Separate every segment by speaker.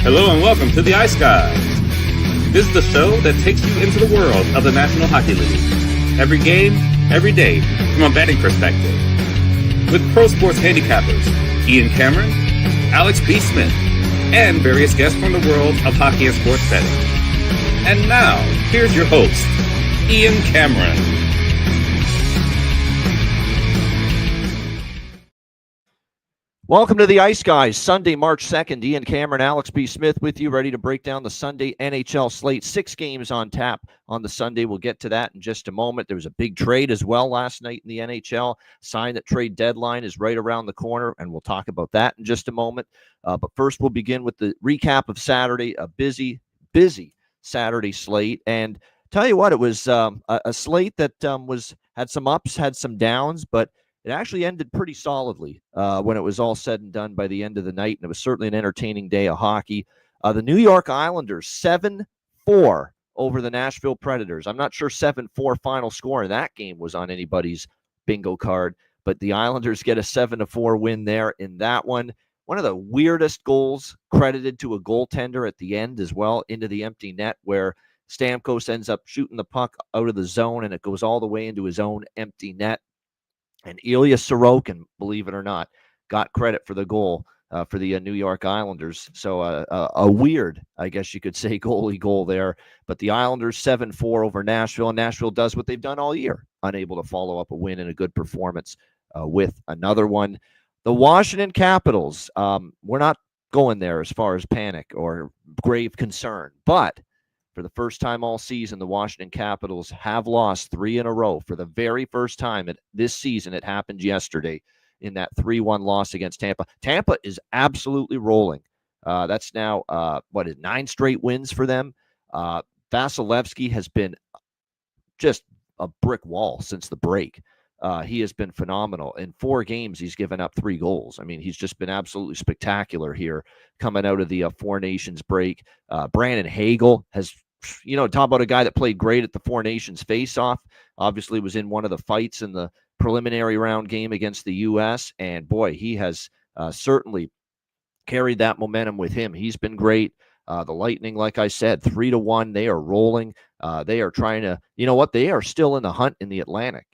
Speaker 1: Hello and welcome to the Ice Guys. This is the show that takes you into the world of the National Hockey League. Every game, every day, from a betting perspective. With pro sports handicappers, Ian Cameron, Alex B. Smith, and various guests from the world of hockey and sports betting. And now, here's your host, Ian Cameron.
Speaker 2: Welcome to the Ice Guys, Sunday, March 2nd. Ian Cameron, Alex B. Smith with you, ready to break down the Sunday NHL slate. 6 games on tap on the Sunday. We'll get to that in just a moment. There was a big trade as well last night in the NHL. Sign that trade deadline is right around the corner, and we'll talk about that in just a moment. But first, we'll begin with the recap of Saturday, a busy Saturday slate. And tell you what, it was a slate that had some ups, had some downs, but it actually ended pretty solidly when it was all said and done by the end of the night, and it was certainly an entertaining day of hockey. The New York Islanders, 7-4 over the Nashville Predators. I'm not sure 7-4 final score in that game was on anybody's bingo card, but the Islanders get a 7-4 win there in that one. One of the weirdest goals credited to a goaltender at the end as well, into the empty net, where Stamkos ends up shooting the puck out of the zone, and it goes all the way into his own empty net. And Ilya Sorokin, believe it or not, got credit for the goal for the New York Islanders. So a weird, I guess you could say, goalie goal there. But the Islanders 7-4 over Nashville, and Nashville does what they've done all year, unable to follow up a win and a good performance with another one. The Washington Capitals, we're not going there as far as panic or grave concern, but for the first time all season, the Washington Capitals have lost 3 in a row. For the very first time this season, it happened yesterday in that 3-1 loss against Tampa. Tampa is absolutely rolling. That's now, 9 straight wins for them. Vasilevsky has been just a brick wall since the break. He has been phenomenal. In 4 games, he's given up 3 goals. I mean, he's just been absolutely spectacular here coming out of the Four Nations break. Brandon Hagel has, talk about a guy that played great at the Four Nations face-off. Obviously was in one of the fights in the preliminary round game against the U.S., and boy, he has certainly carried that momentum with him. He's been great. The Lightning, like I said, 3-1. They are rolling. They are trying to, they are still in the hunt in the Atlantic.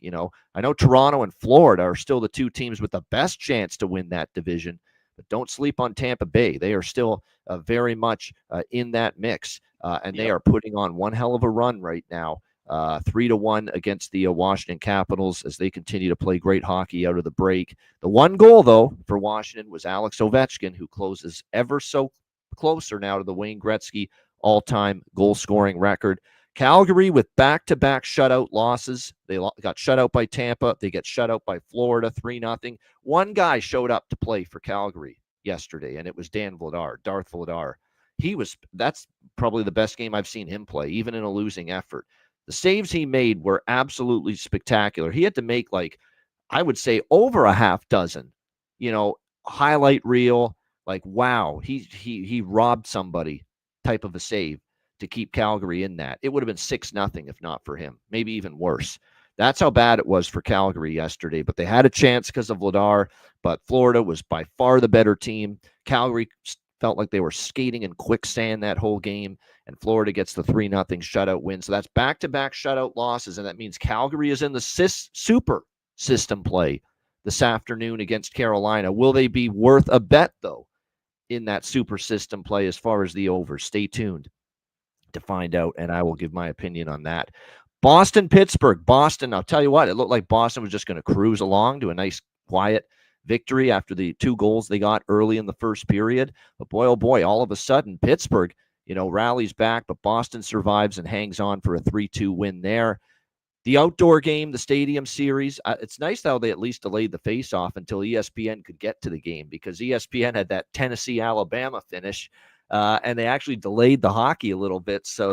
Speaker 2: I know Toronto and Florida are still the 2 teams with the best chance to win that division, but don't sleep on Tampa Bay. They are still very much in that mix, and they are putting on one hell of a run right now. 3-1 against the Washington Capitals as they continue to play great hockey out of the break. The one goal, though, for Washington was Alex Ovechkin, who closes ever so closer now to the Wayne Gretzky all-time goal-scoring record. Calgary with back-to-back shutout losses. They got shut out by Tampa. They get shut out by Florida 3-0. One guy showed up to play for Calgary yesterday, and it was Darth Vladar. That's probably the best game I've seen him play, even in a losing effort. The saves he made were absolutely spectacular. He had to make, I would say, over a half dozen, highlight reel, wow, he robbed somebody type of a save to keep Calgary in that. It would have been 6-0 if not for him, maybe even worse. That's how bad it was for Calgary yesterday, but they had a chance because of Vladar, but Florida was by far the better team. Calgary felt like they were skating in quicksand that whole game, and Florida gets the 3-0 shutout win. So that's back-to-back shutout losses, and that means Calgary is in the super system play this afternoon against Carolina. Will they be worth a bet, though, in that super system play as far as the over? Stay tuned to find out, and I will give my opinion on that. Boston-Pittsburgh. Boston, I'll tell you what, it looked like Boston was just going to cruise along to a nice, quiet victory after the 2 goals they got early in the first period. But boy, oh boy, all of a sudden, Pittsburgh, rallies back, but Boston survives and hangs on for a 3-2 win there. The outdoor game, the Stadium Series, it's nice how they at least delayed the face-off until ESPN could get to the game, because ESPN had that Tennessee-Alabama finish, and they actually delayed the hockey a little bit, so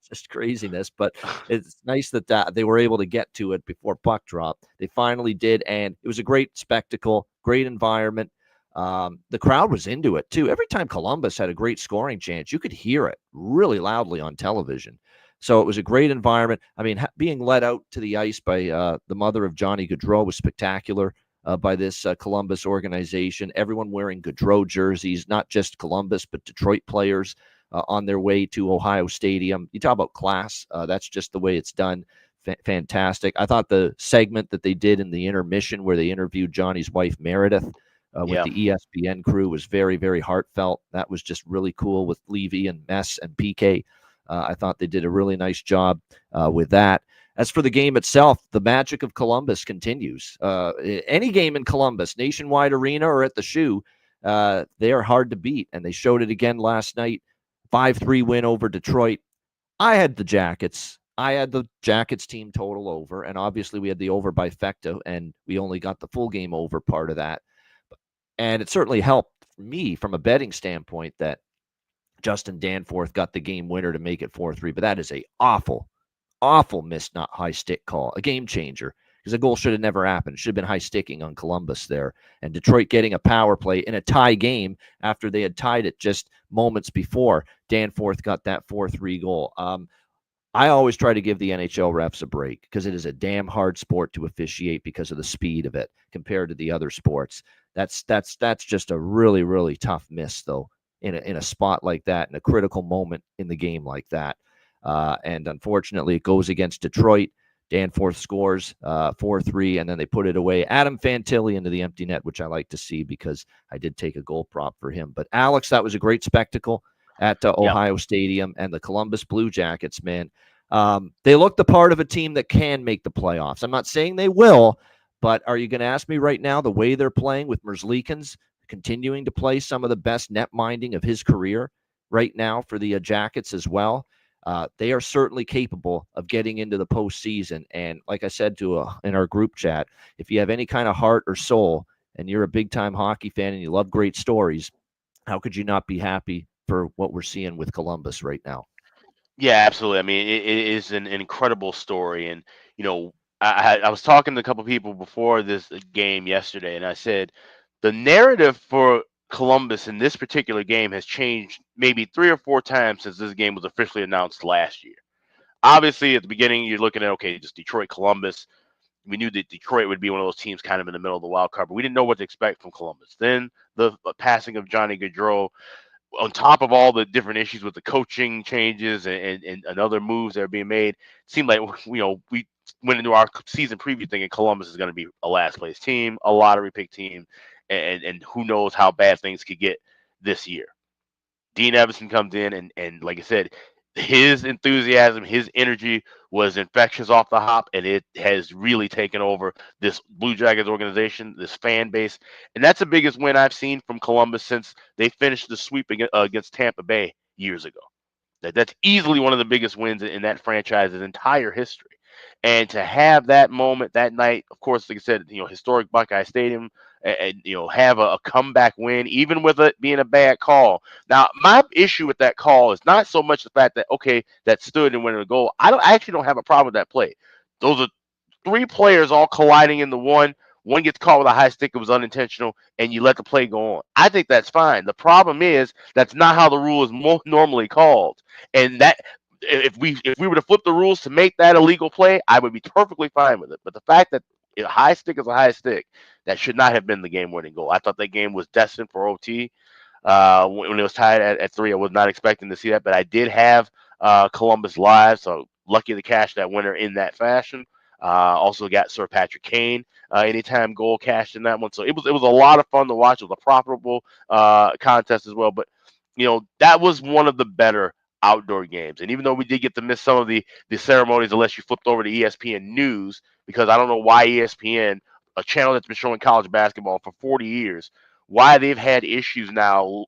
Speaker 2: just craziness. But it's nice that they were able to get to it before puck drop. They finally did, and it was a great spectacle, great environment. The crowd was into it, too. Every time Columbus had a great scoring chance, you could hear it really loudly on television. So it was a great environment. I mean, being led out to the ice by the mother of Johnny Gaudreau was spectacular. by this Columbus organization. Everyone wearing Gaudreau jerseys, not just Columbus, but Detroit players on their way to Ohio Stadium. You talk about class. That's just the way it's done. Fantastic. I thought the segment that they did in the intermission where they interviewed Johnny's wife, Meredith, with the ESPN crew was very, very heartfelt. That was just really cool with Levy and Mess and PK. I thought they did a really nice job with that. As for the game itself, the magic of Columbus continues. Any game in Columbus, Nationwide Arena or at the Shoe, they are hard to beat, and they showed it again last night. 5-3 win over Detroit. I had the Jackets. I had the Jackets team total over, and obviously we had the over by Fecta, and we only got the full game over part of that. And it certainly helped me from a betting standpoint that Justin Danforth got the game winner to make it 4-3, but that is a awful missed not high stick call, a game changer, because a goal should have never happened. It should have been high sticking on Columbus there. And Detroit getting a power play in a tie game after they had tied it just moments before. Danforth got that 4-3 goal. I always try to give the NHL refs a break because it is a damn hard sport to officiate because of the speed of it compared to the other sports. That's just a really, really tough miss, though, in a spot like that, in a critical moment in the game like that. And unfortunately, it goes against Detroit. Danforth scores 4-3, and then they put it away. Adam Fantilli into the empty net, which I like to see because I did take a goal prop for him. But, Alex, that was a great spectacle at Ohio Stadium, and the Columbus Blue Jackets, man. They look the part of a team that can make the playoffs. I'm not saying they will, but are you going to ask me right now the way they're playing with Merzlikins continuing to play some of the best net minding of his career right now for the Jackets as well? They are certainly capable of getting into the postseason. And like I said in our group chat, if you have any kind of heart or soul and you're a big-time hockey fan and you love great stories, how could you not be happy for what we're seeing with Columbus right now?
Speaker 3: Yeah, absolutely. I mean, it is an incredible story, and I was talking to a couple people before this game yesterday, and I said the narrative for Columbus in this particular game has changed maybe 3 or 4 times since this game was officially announced last year. Obviously, at the beginning, you're looking at okay, just Detroit, Columbus. We knew that Detroit would be one of those teams kind of in the middle of the wild card, but we didn't know what to expect from Columbus. Then the passing of Johnny Gaudreau, on top of all the different issues with the coaching changes and other moves that are being made, it seemed like we went into our season preview thinking Columbus is going to be a last place team, a lottery pick team, and who knows how bad things could get this year. Dean Evison comes in and like I said, his enthusiasm, his energy was infectious off the hop, and it has really taken over this Blue Jackets organization, this fan base, and that's the biggest win I've seen from Columbus since they finished the sweep against Tampa Bay years ago. That's easily one of the biggest wins in that franchise's entire history. And to have that moment that night, of course, like I said, historic Buckeye Stadium, and have a comeback win, even with it being a bad call. Now, my issue with that call is not so much the fact that okay, that stood and went in a goal. I actually don't have a problem with that play. Those are 3 players all colliding into one. One gets caught with a high stick. It was unintentional, and you let the play go on. I think that's fine. The problem is that's not how the rule is normally called, and that if we were to flip the rules to make that a legal play, I would be perfectly fine with it. But the fact that a high stick is a high stick, that should not have been the game-winning goal. I thought that game was destined for OT. When it was tied at 3, I was not expecting to see that, but I did have Columbus live, so lucky to cash that winner in that fashion. Also got Sir Patrick Kane anytime goal cashed in that one, so it was a lot of fun to watch. It was a profitable contest as well, but that was one of the better outdoor games. And even though we did get to miss some of the ceremonies, unless you flipped over to ESPN News, because I don't know why ESPN, a channel that's been showing college basketball for 40 years, why they've had issues now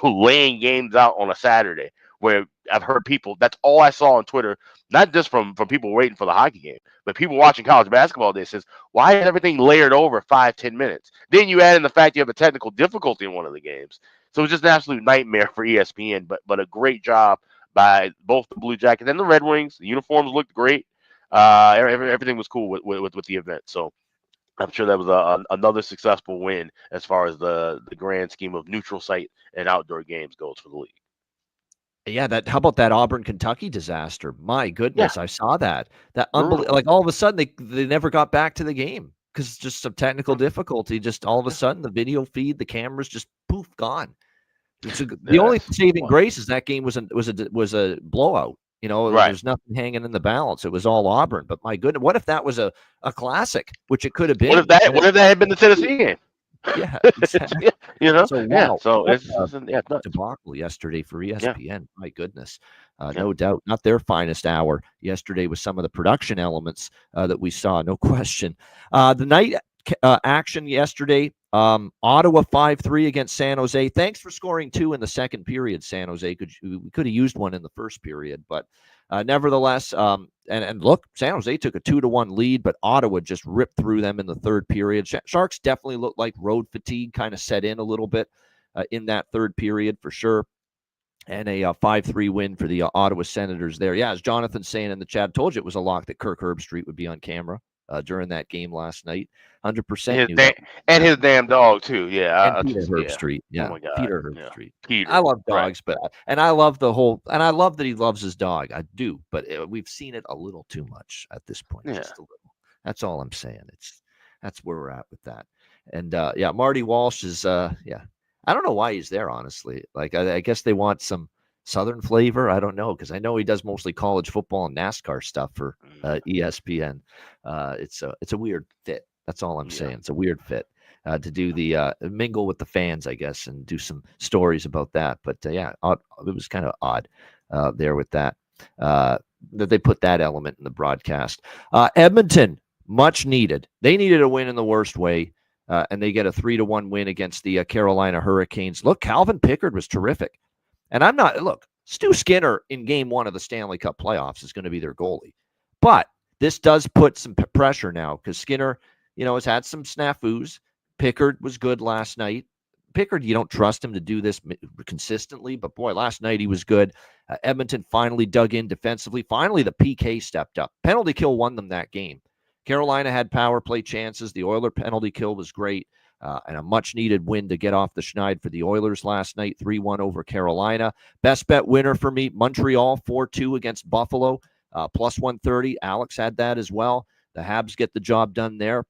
Speaker 3: laying games out on a Saturday, where I've heard people, that's all I saw on Twitter, not just from people waiting for the hockey game, but people watching college basketball day says, why is everything layered over 5-10 minutes? Then you add in the fact you have a technical difficulty in one of the games. So it's just an absolute nightmare for ESPN, but a great job by both the Blue Jackets and the Red Wings. The uniforms looked great. Everything was cool with the event. So I'm sure that was another successful win as far as the grand scheme of neutral site and outdoor games goes for the league.
Speaker 2: Yeah, how about that Auburn, Kentucky disaster? My
Speaker 3: Yeah,
Speaker 2: goodness, I saw that. That
Speaker 3: brutal.
Speaker 2: like all of a sudden they never got back to the game. because just some technical difficulty. Just all of a sudden, the video feed, the cameras just poof gone. The only saving grace is that game was a blowout.
Speaker 3: Right.
Speaker 2: There's nothing hanging in the balance. It was all Auburn. But my goodness, what if that was a classic, which it could have been?
Speaker 3: What if that had been the Tennessee game?
Speaker 2: Yeah, exactly.
Speaker 3: So wow.
Speaker 2: Yeah,
Speaker 3: so it's
Speaker 2: debacle yesterday for ESPN.
Speaker 3: Yeah.
Speaker 2: My goodness, no doubt, not their finest hour yesterday with some of the production elements that we saw, no question. The night action yesterday, Ottawa 5-3 against San Jose. Thanks for scoring 2 in the second period, San Jose. We could have used one in the first period, but nevertheless, and look, San Jose took a 2-1 lead, but Ottawa just ripped through them in the third period. Sharks definitely looked like road fatigue kind of set in a little bit in that third period for sure. And a 5-3 win for the Ottawa Senators there. Yeah, as Jonathan's saying in the chat, told you it was a lock that Kirk Herbstreit would be on camera during that game last night. 100%.
Speaker 3: And his damn dog too. Yeah,
Speaker 2: and Peter Herbstreit. Yeah.
Speaker 3: Oh my God.
Speaker 2: Peter Herbstreit.
Speaker 3: Peter.
Speaker 2: I love dogs, but I love I love that he loves his dog. I do, but we've seen it a little too much at this point.
Speaker 3: Yeah.
Speaker 2: Just a little. That's all I'm saying. That's where we're at with that. And Marty Walsh is I don't know why he's there, honestly. Like I guess they want some Southern flavor. I don't know, because I know he does mostly college football and NASCAR stuff for ESPN. It's a weird fit. That's all I'm saying. It's a weird fit to do the mingle with the fans, I guess, and do some stories about that. But it was kind of odd there with that that they put that element in the broadcast. Edmonton, much needed. They needed a win in the worst way. And they get a 3-1 win against the Carolina Hurricanes. Look, Calvin Pickard was terrific. And Stu Skinner in game 1 of the Stanley Cup playoffs is going to be their goalie. But this does put some pressure now, because Skinner, has had some snafus. Pickard was good last night. Pickard, you don't trust him to do this consistently, but boy, last night he was good. Edmonton finally dug in defensively. Finally, the PK stepped up. Penalty kill won them that game. Carolina had power play chances. The Oiler penalty kill was great, and a much-needed win to get off the schneid for the Oilers last night, 3-1 over Carolina. Best bet winner for me, Montreal, 4-2 against Buffalo, plus 130. Alex had that as well. The Habs get the job done there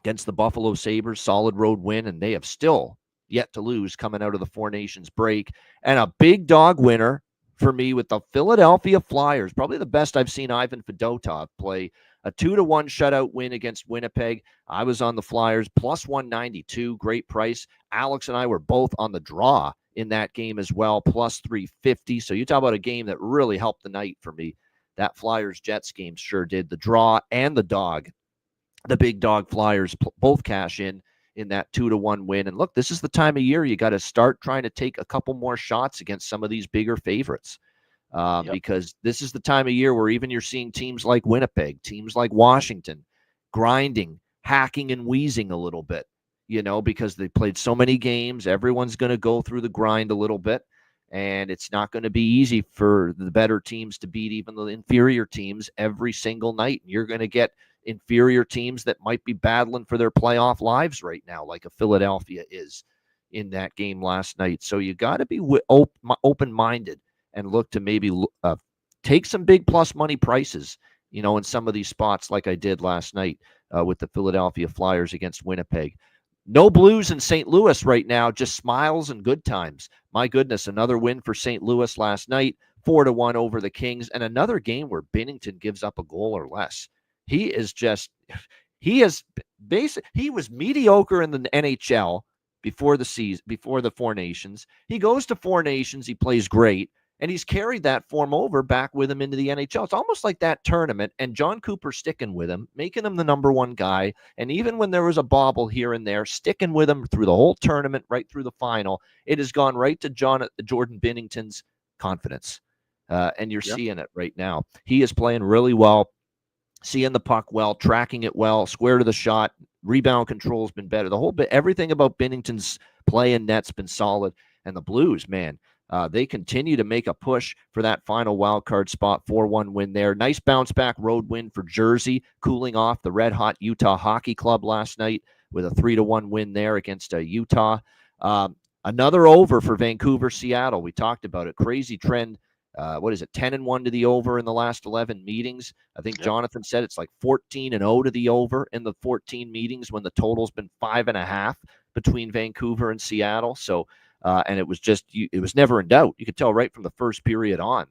Speaker 2: against the Buffalo Sabres. Solid road win, and they have still yet to lose coming out of the Four Nations break. And a big dog winner for me with the Philadelphia Flyers, probably the best I've seen Ivan Fedotov play. A 2-1 shutout win against Winnipeg. I was on the Flyers, plus 192, great price. Alex and I were both on the draw in that game as well, plus 350. So you talk about a game that really helped the night for me. That Flyers-Jets game sure did. The draw and the dog, the big dog Flyers both cash in that 2-1 win. And look, this is the time of year you got to start trying to take a couple more shots against some of these bigger favorites. Because this is the time of year where even you're seeing teams like Winnipeg, teams like Washington, grinding, hacking, and wheezing a little bit, because they played so many games. Everyone's going to go through the grind a little bit, and it's not going to be easy for the better teams to beat even the inferior teams every single night. You're going to get inferior teams that might be battling for their playoff lives right now, like a Philadelphia is in that game last night. So you got to be open-minded and look to maybe take some big plus money prices, in some of these spots like I did last night with the Philadelphia Flyers against Winnipeg. No Blues in St. Louis right now, just smiles and good times. My goodness, another win for St. Louis last night, 4-1 over the Kings, and another game where Binnington gives up a goal or less. He was mediocre in the NHL before the season, before the Four Nations. He goes to Four Nations, he plays great. And he's carried that form over back with him into the NHL. It's almost like that tournament and John Cooper sticking with him, making him the number one guy. And even when there was a bobble here and there, sticking with him through the whole tournament, right through the final, it has gone right to Jordan Binnington's confidence. And you're seeing it right now. He is playing really well, seeing the puck well, tracking it well, square to the shot, rebound control has been better. The whole bit, everything about Binnington's play in net's been solid. And the Blues, man, they continue to make a push for that final wild card spot. 4-1 win there. Nice bounce back road win for Jersey, cooling off the red-hot Utah Hockey Club last night with a 3-1 win there against Utah. Another over for Vancouver, Seattle. We talked about it. Crazy trend what is it, 10-1 to the over in the last 11 meetings. I think Jonathan said it's like 14-0 to the over in the 14 meetings when the total's been 5.5 between Vancouver and Seattle. So, and it was never in doubt. You could tell right from the first period on.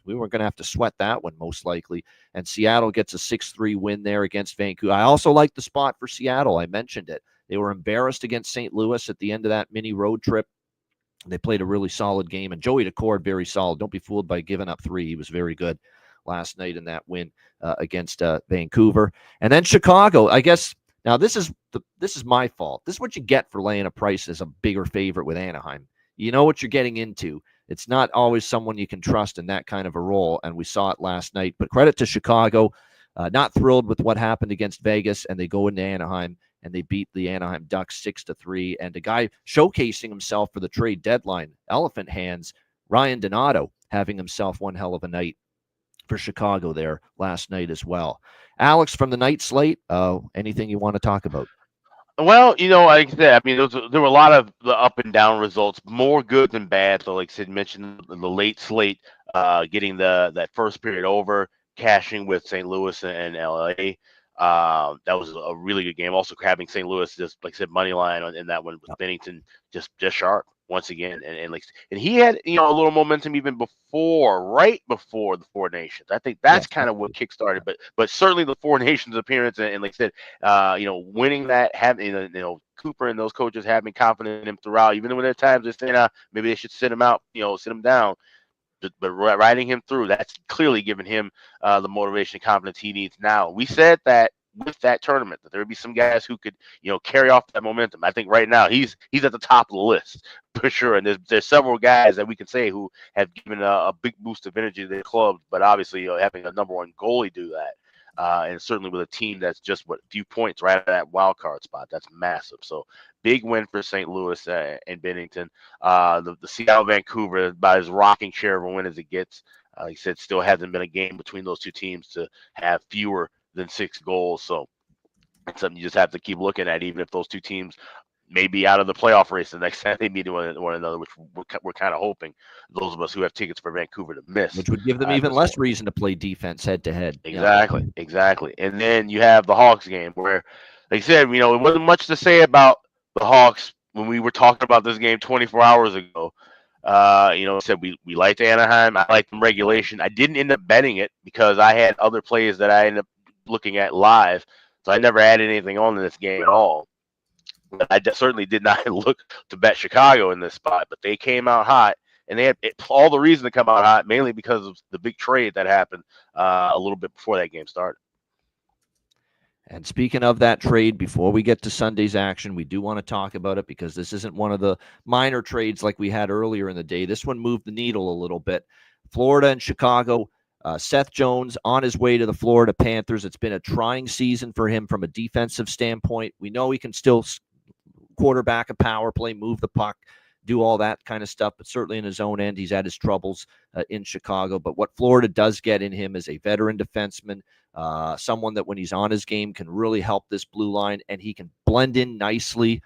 Speaker 2: We weren't going to have to sweat that one, most likely. And Seattle gets a 6-3 win there against Vancouver. I also like the spot for Seattle. I mentioned it. They were embarrassed against St. Louis at the end of that mini road trip. They played a really solid game, and Joey Decord, very solid. Don't be fooled by giving up 3. He was very good last night in that win against Vancouver. And then Chicago, I guess. Now this is my fault. This is what you get for laying a price as a bigger favorite with Anaheim. You know what you're getting into. It's not always someone you can trust in that kind of a role, and we saw it last night. But credit to Chicago. Not thrilled with what happened against Vegas, and they go into Anaheim and they beat the Anaheim Ducks 6-3. And a guy showcasing himself for the trade deadline, elephant hands, Ryan Donato, having himself one hell of a night for Chicago there last night as well. Alex, from the night slate, anything you want to talk about?
Speaker 3: Well, like I said, I mean, there were a lot of the up and down results, more good than bad. So, like I said, mentioned the late slate, getting that first period over, cashing with St. Louis and LA. That was a really good game. Also, having St. Louis, just like I said, money line in that one with Bennington just sharp once again, and he had a little momentum even right before the Four Nations. I think that's kind of what kickstarted, but certainly the Four Nations appearance and like I said, winning that, having Cooper and those coaches having confidence in him throughout, even when there are times they're saying maybe they should sit him out, sit him down. But riding him through, that's clearly given him the motivation and confidence he needs now. We said that with that tournament, that there would be some guys who could, carry off that momentum. I think right now he's at the top of the list for sure. And there's several guys that we can say who have given a big boost of energy to their club. But obviously, having a number one goalie do that, and certainly with a team that's just a few points right at that wild card spot, that's massive. So big win for St. Louis and Bennington. The Seattle Vancouver, about as rocking share of a win as it gets. Like I said, still hasn't been a game between those two teams to have fewer than 6 goals. So it's something you just have to keep looking at, even if those two teams may be out of the playoff race the next time they meet one another, which we're kind of hoping those of us who have tickets for Vancouver to miss.
Speaker 2: Which would give them even less reason to play defense head-to-head.
Speaker 3: Exactly. And then you have the Hawks game where, like I said, it wasn't much to say about the Hawks when we were talking about this game 24 hours ago. Said we liked Anaheim. I liked them regulation. I didn't end up betting it because I had other plays that I ended up looking at live. So I never added anything on in this game at all. But I certainly did not look to bet Chicago in this spot. But they came out hot, and they had all the reason to come out hot, mainly because of the big trade that happened a little bit before that game started.
Speaker 2: And speaking of that trade, before we get to Sunday's action, we do want to talk about it because this isn't one of the minor trades like we had earlier in the day. This one moved the needle a little bit. Florida and Chicago. Seth Jones on his way to the Florida Panthers. It's been a trying season for him from a defensive standpoint. We know he can still quarterback a power play, move the puck, do all that kind of stuff, but certainly in his own end, he's had his troubles in Chicago. But what Florida does get in him is a veteran defenseman, someone that when he's on his game can really help this blue line, and he can blend in nicely.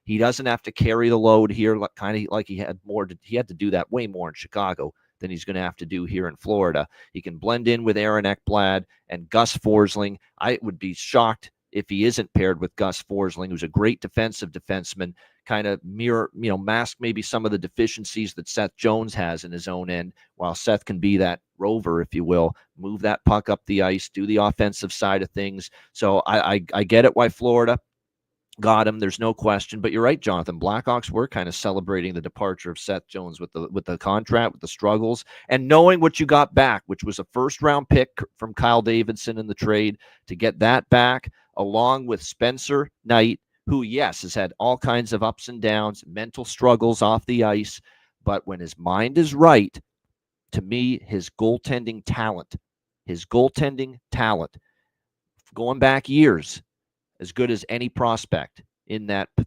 Speaker 2: He doesn't have to carry the load here, kind of like he had to do that way more in Chicago than he's going to have to do here in Florida. He can blend in with Aaron Ekblad and Gus Forsling. I would be shocked if he isn't paired with Gus Forsling, who's a great defensive defenseman, kind of mask maybe some of the deficiencies that Seth Jones has in his own end, while Seth can be that rover, if you will, move that puck up the ice, do the offensive side of things. So I get it why Florida got him. There's no question. But you're right, Jonathan. Blackhawks were kind of celebrating the departure of Seth Jones with the contract, with the struggles, and knowing what you got back, which was a first-round pick from Kyle Davidson in the trade, to get that back, along with Spencer Knight, who, yes, has had all kinds of ups and downs, mental struggles off the ice, but when his mind is right, to me, his goaltending talent, going back years, as good as any prospect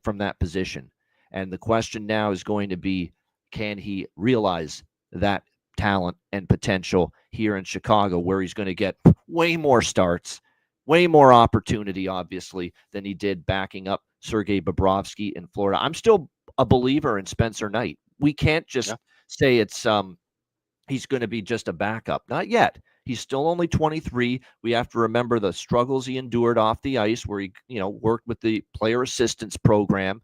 Speaker 2: from that position. And the question now is going to be, can he realize that talent and potential here in Chicago, where he's going to get way more starts, way more opportunity, obviously, than he did backing up Sergei Bobrovsky in Florida. I'm still a believer in Spencer Knight. We can't just say it's he's going to be just a backup. Not yet. He's still only 23. We have to remember the struggles he endured off the ice, where he, worked with the player assistance program,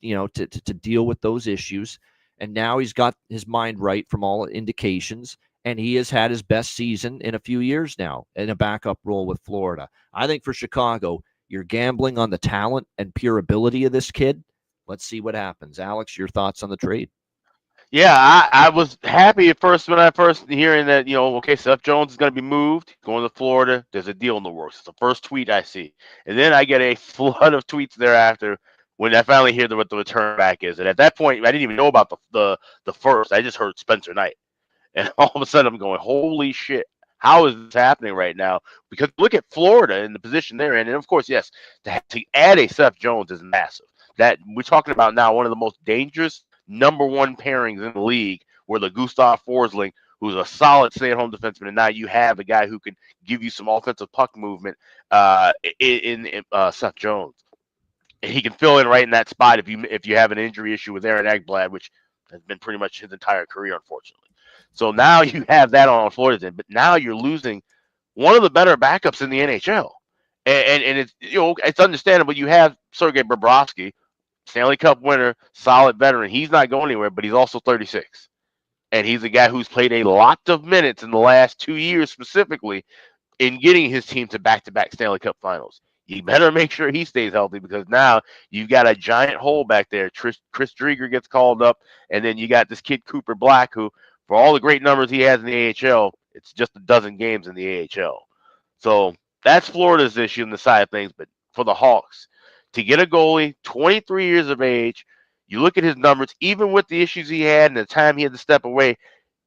Speaker 2: to deal with those issues. And now he's got his mind right from all indications, and he has had his best season in a few years now in a backup role with Florida. I think for Chicago, you're gambling on the talent and pure ability of this kid. Let's see what happens. Alex, your thoughts on the trade?
Speaker 3: Yeah, I was happy at first when I first hearing that, okay, Seth Jones is going to be moved, going to Florida. There's a deal in the works. It's the first tweet I see. And then I get a flood of tweets thereafter when I finally hear what the return back is. And at that point, I didn't even know about the first. I just heard Spencer Knight. And all of a sudden I'm going, holy shit, how is this happening right now? Because look at Florida and the position they're in. And of course, yes, to add a Seth Jones is massive. That we're talking about now, one of the most dangerous number one pairings in the league, where the Gustav Forsling, who's a solid stay-at-home defenseman, and now you have a guy who can give you some offensive puck movement in Seth Jones. And he can fill in right in that spot if you have an injury issue with Aaron Ekblad, which has been pretty much his entire career, unfortunately. So now you have that on Florida's end, but now you're losing one of the better backups in the NHL. And it's it's understandable. You have Sergei Bobrovsky, Stanley Cup winner, solid veteran. He's not going anywhere, but he's also 36. And he's a guy who's played a lot of minutes in the last 2 years specifically in getting his team to back-to-back Stanley Cup finals. You better make sure he stays healthy, because now you've got a giant hole back there. Chris Drieger gets called up, and then you got this kid Cooper Black, who, for all the great numbers he has in the AHL, it's just a dozen games in the AHL. So that's Florida's issue on the side of things. But for the Hawks, to get a goalie, 23 years of age, you look at his numbers, even with the issues he had and the time he had to step away,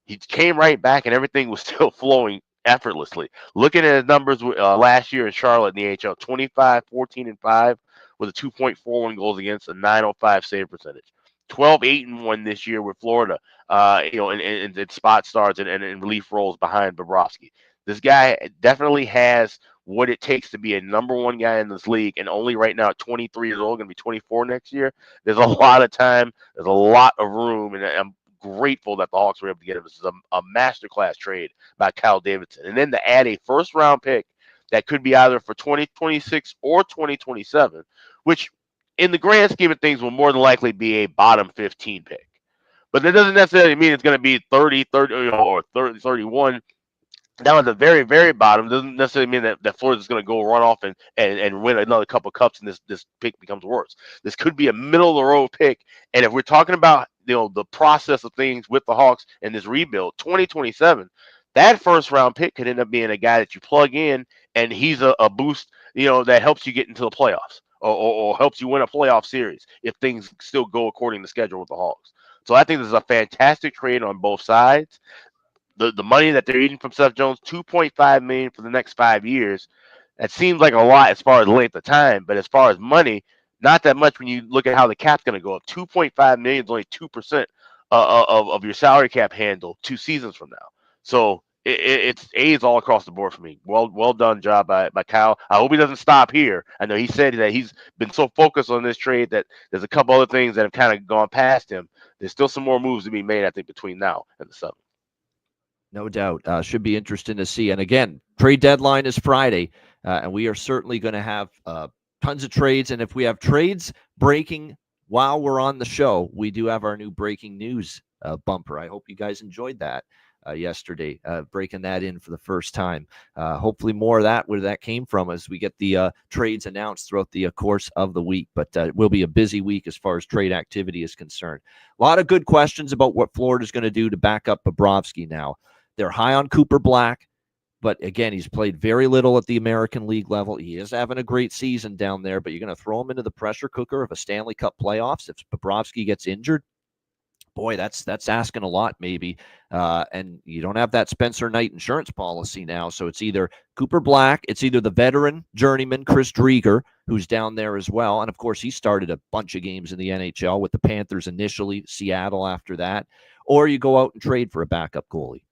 Speaker 3: he came right back and everything was still flowing effortlessly. Looking at his numbers last year in Charlotte in the AHL, 25, 14, and 5 with a 2.41 goals against, a 905 save percentage. 12, 8, and 1 this year with Florida, in spot starts and in relief roles behind Bobrovsky. This guy definitely has what it takes to be a number one guy in this league, and only right now at 23 years old, going to be 24 next year. There's a lot of time. There's a lot of room, and I'm grateful that the Hawks were able to get him. This is a masterclass trade by Kyle Davidson. And then to add a first-round pick that could be either for 2026 or 2027, which in the grand scheme of things will more than likely be a bottom 15 pick. But that doesn't necessarily mean it's going to be 30, or 30, 31. Down at the very, very bottom doesn't necessarily mean that Florida's going to go run off and win another couple cups and this pick becomes worse. This could be a middle-of-the-road pick. And if we're talking about the process of things with the Hawks and this rebuild, 2027, that first-round pick could end up being a guy that you plug in, and he's a boost, that helps you get into the playoffs or helps you win a playoff series if things still go according to schedule with the Hawks. So I think this is a fantastic trade on both sides. The money that they're eating from Seth Jones, $2.5 million for the next 5 years. That seems like a lot as far as length of time, but as far as money, not that much when you look at how the cap's going to go up. $2.5 million is only 2% of your salary cap handle 2 seasons from now. So it's A's all across the board for me. Well done job by Kyle. I hope he doesn't stop here. I know he said that he's been so focused on this trade that there's a couple other things that have kind of gone past him. There's still some more moves to be made, I think, between now and the summer.
Speaker 2: No doubt. Should be interesting to see. And again, trade deadline is Friday, and we are certainly going to have tons of trades. And if we have trades breaking while we're on the show, we do have our new breaking news bumper. I hope you guys enjoyed that yesterday, breaking that in for the first time. Hopefully more of that, where that came from, as we get the trades announced throughout the course of the week. But it will be a busy week as far as trade activity is concerned. A lot of good questions about what Florida's going to do to back up Bobrovsky now. They're high on Cooper Black, but again, he's played very little at the American League level. He is having a great season down there, but you're going to throw him into the pressure cooker of a Stanley Cup playoffs if Bobrovsky gets injured? Boy, that's asking a lot, maybe. And you don't have that Spencer Knight insurance policy now, so it's either Cooper Black, it's either the veteran journeyman Chris Drieger, who's down there as well, and of course he started a bunch of games in the NHL with the Panthers initially, Seattle after that, or you go out and trade for a backup goalie.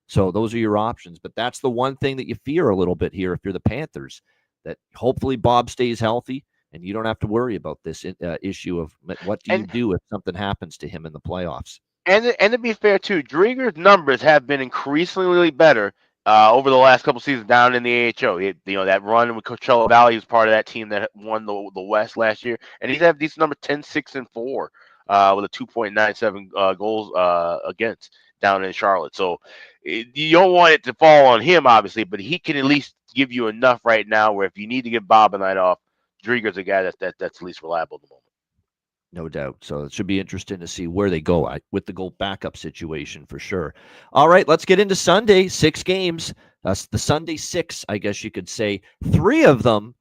Speaker 2: So those are your options. But that's the one thing that you fear a little bit here if you're the Panthers, that hopefully Bob stays healthy and you don't have to worry about this issue of what do you do if something happens to him in the playoffs.
Speaker 3: And to be fair too, Drieger's numbers have been increasingly better over the last couple seasons down in the AHL. That run with Coachella Valley, he was part of that team that won the West last year, and he's had decent number 10, 6, and 4 with a 2.97 goals against down in Charlotte. So you don't want it to fall on him, obviously, but he can at least give you enough right now where if you need to get Bob a night off, Drieger's a guy that's at least reliable at the moment.
Speaker 2: No doubt. So it should be interesting to see where they go with the goal backup situation for sure. All right, let's get into Sunday. 6 games. The Sunday 6, I guess you could say. 3 of them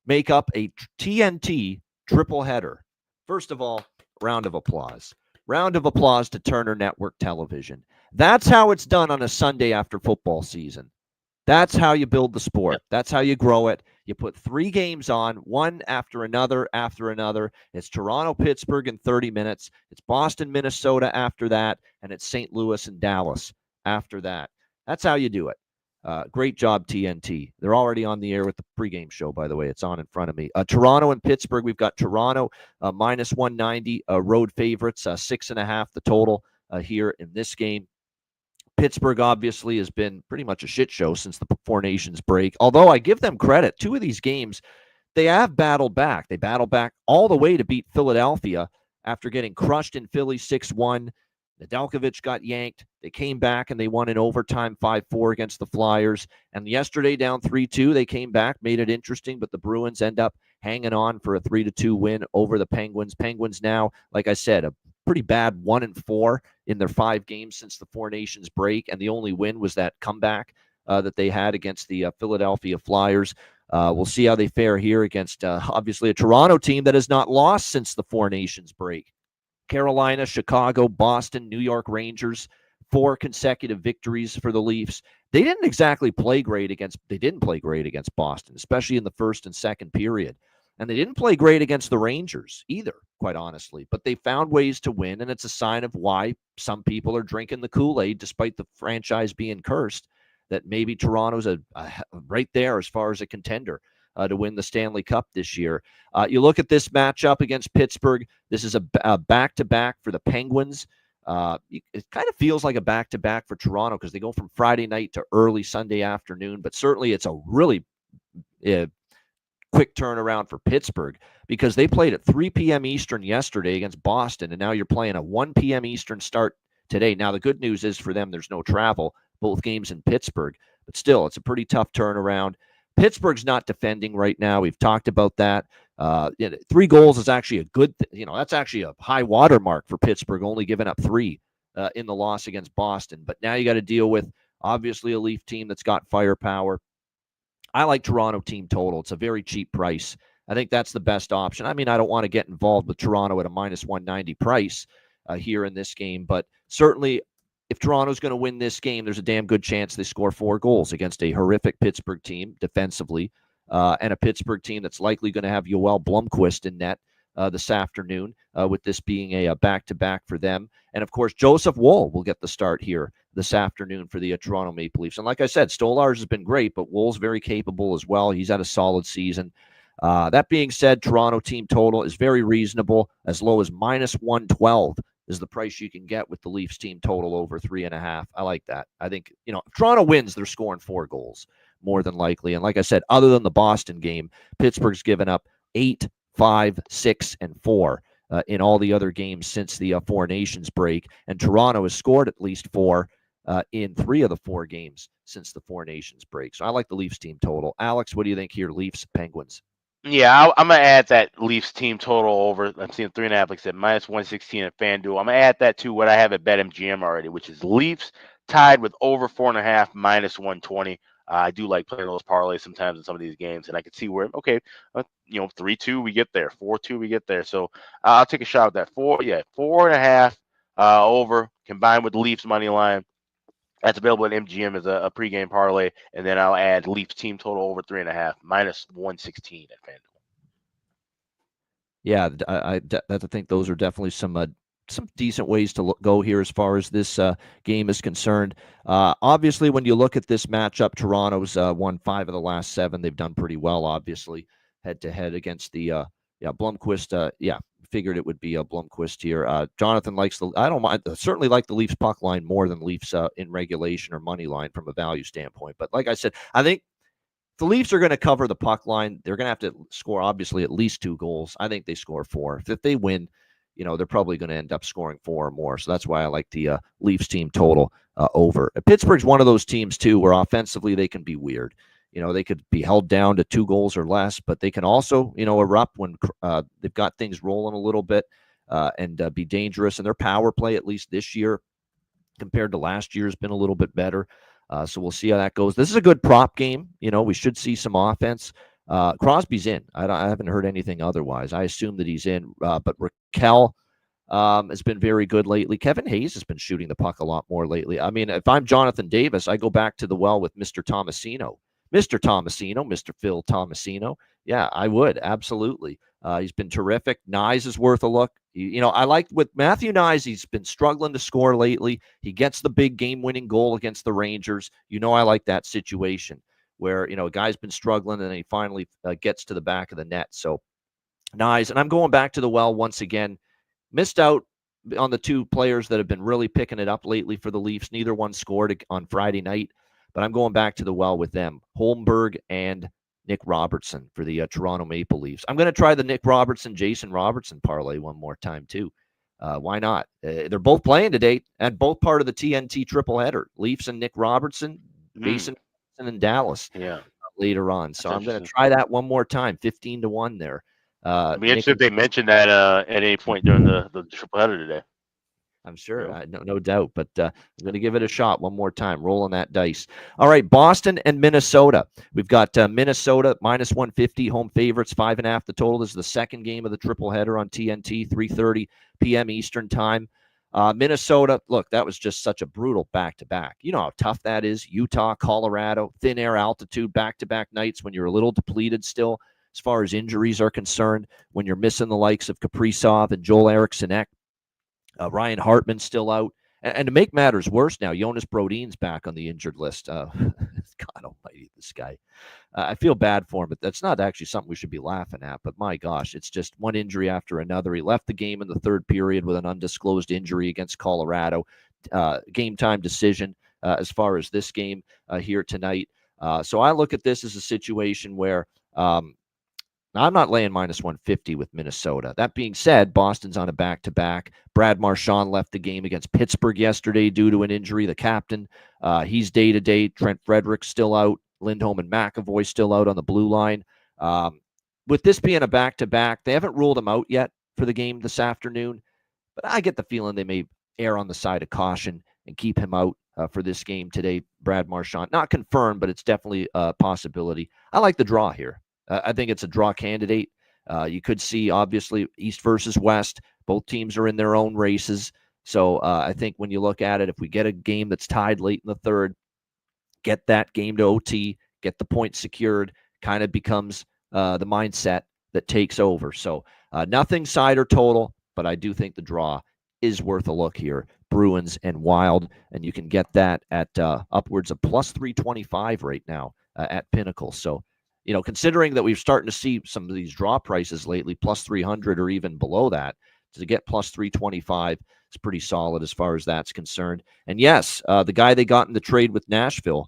Speaker 2: make up a TNT triple header. First of all, round of applause. Round of applause to Turner Network Television. That's how it's done on a Sunday after football season. That's how you build the sport. That's how you grow it. You put 3 games on, one after another. It's Toronto, Pittsburgh in 30 minutes. It's Boston, Minnesota after that. And it's St. Louis and Dallas after that. That's how you do it. Great job, TNT. They're already on the air with the pregame show, by the way. It's on in front of me. Toronto and Pittsburgh, we've got Toronto minus 190, road favorites, 6.5 the total here in this game. Pittsburgh obviously has been pretty much a shit show since the Four Nations break. Although I give them credit, 2 of these games, they have battled back. They battled back all the way to beat Philadelphia after getting crushed in Philly 6-1. Nedeljkovic got yanked. They came back and they won in overtime 5-4 against the Flyers. And yesterday down 3-2, they came back, made it interesting, but the Bruins end up hanging on for a 3-2 win over the Penguins. Penguins now, like I said, a pretty bad 1-4 in their 5 games since the Four Nations break, and the only win was that comeback that they had against the Philadelphia Flyers. We'll see how they fare here against obviously a Toronto team that has not lost since the Four Nations break. Carolina, Chicago, Boston, New York Rangers, 4 consecutive victories for the Leafs. They didn't play great against Boston, especially in the first and second period. And they didn't play great against the Rangers either, quite honestly. But they found ways to win, and it's a sign of why some people are drinking the Kool-Aid, despite the franchise being cursed, that maybe Toronto's right there as far as a contender to win the Stanley Cup this year. You look at this matchup against Pittsburgh. This is a back-to-back for the Penguins. It kind of feels like a back-to-back for Toronto because they go from Friday night to early Sunday afternoon. But certainly it's a really quick turnaround for Pittsburgh because they played at 3 p.m. Eastern yesterday against Boston, and now you're playing a 1 p.m. Eastern start today. Now, the good news is for them, there's no travel, both games in Pittsburgh, but still, it's a pretty tough turnaround. Pittsburgh's not defending right now. We've talked about that. 3 goals is actually a good that's actually a high water mark for Pittsburgh, only giving up 3 in the loss against Boston. But now you got to deal with, obviously, a Leaf team that's got firepower. I like Toronto team total. It's a very cheap price. I think that's the best option. I mean, I don't want to get involved with Toronto at a minus 190 price here in this game, but certainly if Toronto's going to win this game, there's a damn good chance they score 4 goals against a horrific Pittsburgh team defensively and a Pittsburgh team that's likely going to have Yoel Blomqvist in net this afternoon, with this being a back-to-back for them. And, of course, Joseph Woll will get the start here this afternoon for the Toronto Maple Leafs. And like I said, Stolarz has been great, but Woll's very capable as well. He's had a solid season. That being said, Toronto team total is very reasonable. As low as minus 112 is the price you can get with the Leafs team total over 3.5. I like that. I think, if Toronto wins, they're scoring 4 goals more than likely. And like I said, other than the Boston game, Pittsburgh's given up 8, 5, 6, and 4 in all the other games since the Four Nations break. And Toronto has scored at least 4 in 3 of the 4 games since the Four Nations break. So I like the Leafs team total. Alex, what do you think here? Leafs, Penguins.
Speaker 3: Yeah, I'm gonna add that Leafs team total over. I'm seeing 3.5, like I said, minus 116 at FanDuel. I'm gonna add that to what I have at BetMGM already, which is Leafs tied with over 4.5 minus 120. I do like playing those parlays sometimes in some of these games, and I can see where 3-2 we get there, 4-2 we get there. So I'll take a shot at that. 4.5 over combined with the Leafs money line. That's available at MGM as a pregame parlay, and then I'll add Leafs team total over 3.5 minus 116 at FanDuel.
Speaker 2: Yeah, I think those are definitely some decent ways to go here as far as this game is concerned. Obviously, when you look at this matchup, Toronto's won 5 of the last 7. They've done pretty well, obviously, head-to-head against the Blomqvist. figured it would be a Blomqvist here. Jonathan likes I don't mind. Certainly like the Leafs puck line more than Leafs in regulation or money line from a value standpoint. But like I said, I think the Leafs are going to cover the puck line. They're going to have to score, obviously, at least 2 goals. I think they score 4. If they win, they're probably going to end up scoring 4 or more. So that's why I like the Leafs team total over. Pittsburgh's one of those teams, too, where offensively they can be weird. They could be held down to 2 goals or less, but they can also, erupt when they've got things rolling a little bit and be dangerous. And their power play, at least this year, compared to last year, has been a little bit better. So we'll see how that goes. This is a good prop game. We should see some offense. Crosby's in. I haven't heard anything otherwise. I assume that he's in. But Raquel has been very good lately. Kevin Hayes has been shooting the puck a lot more lately. I mean, if I'm Jonathan Davis, I go back to the well with Mr. Tomasino. Mr. Phil Tomasino. Yeah, I would. Absolutely. He's been terrific. Nyes is worth a look. I like with Matthew Nyes, he's been struggling to score lately. He gets the big game-winning goal against the Rangers. I like that situation where, a guy's been struggling and he finally gets to the back of the net. So Nyes, and I'm going back to the well once again. Missed out on the 2 players that have been really picking it up lately for the Leafs. Neither one scored on Friday night, but I'm going back to the well with them. Holmberg and Nick Robertson for the Toronto Maple Leafs. I'm going to try the Nick Robertson, Jason Robertson parlay one more time, too. Why not? They're both playing today and both part of the TNT triple header. Leafs and Nick Robertson, Jason Robertson and Dallas later on. So I'm going to try that one more time, 15-1 there.
Speaker 3: It'd be interesting if they mentioned that at any point during the triple header today.
Speaker 2: I'm sure, no doubt, but I'm going to give it a shot one more time, rolling that dice. All right, Boston and Minnesota. We've got Minnesota minus 150, home favorites, 5.5 the total. This is the second game of the triple header on TNT, 3:30 p.m. Eastern time. Minnesota, look, that was just such a brutal back-to-back. You know how tough that is. Utah, Colorado, thin air altitude, back-to-back nights when you're a little depleted still as far as injuries are concerned, when you're missing the likes of Kaprizov and Joel Eriksson-Ek. Ryan Hartman's still out. And to make matters worse now, Jonas Brodin's back on the injured list. God almighty, this guy. I feel bad for him, but that's not actually something we should be laughing at. But my gosh, it's just one injury after another. He left the game in the 3rd period with an undisclosed injury against Colorado. Game time decision as far as this game here tonight. So I look at this as a situation where now, I'm not laying minus 150 with Minnesota. That being said, Boston's on a back-to-back. Brad Marchand left the game against Pittsburgh yesterday due to an injury. The captain, he's day-to-day. Trent Frederick's still out. Lindholm and McAvoy still out on the blue line. With this being a back-to-back, they haven't ruled him out yet for the game this afternoon, but I get the feeling they may err on the side of caution and keep him out for this game today, Brad Marchand. Not confirmed, but it's definitely a possibility. I like the draw here. I think it's a draw candidate. You could see, obviously, East versus West. Both teams are in their own races. So I think when you look at it, if we get a game that's tied late in the 3rd, get that game to OT, get the point secured, kind of becomes the mindset that takes over. So nothing side or total, but I do think the draw is worth a look here. Bruins and Wild, and you can get that at upwards of plus 325 right now at Pinnacle. So, considering that we're starting to see some of these draw prices lately, plus 300 or even below that, to get plus 325 is pretty solid as far as that's concerned. And yes, the guy they got in the trade with Nashville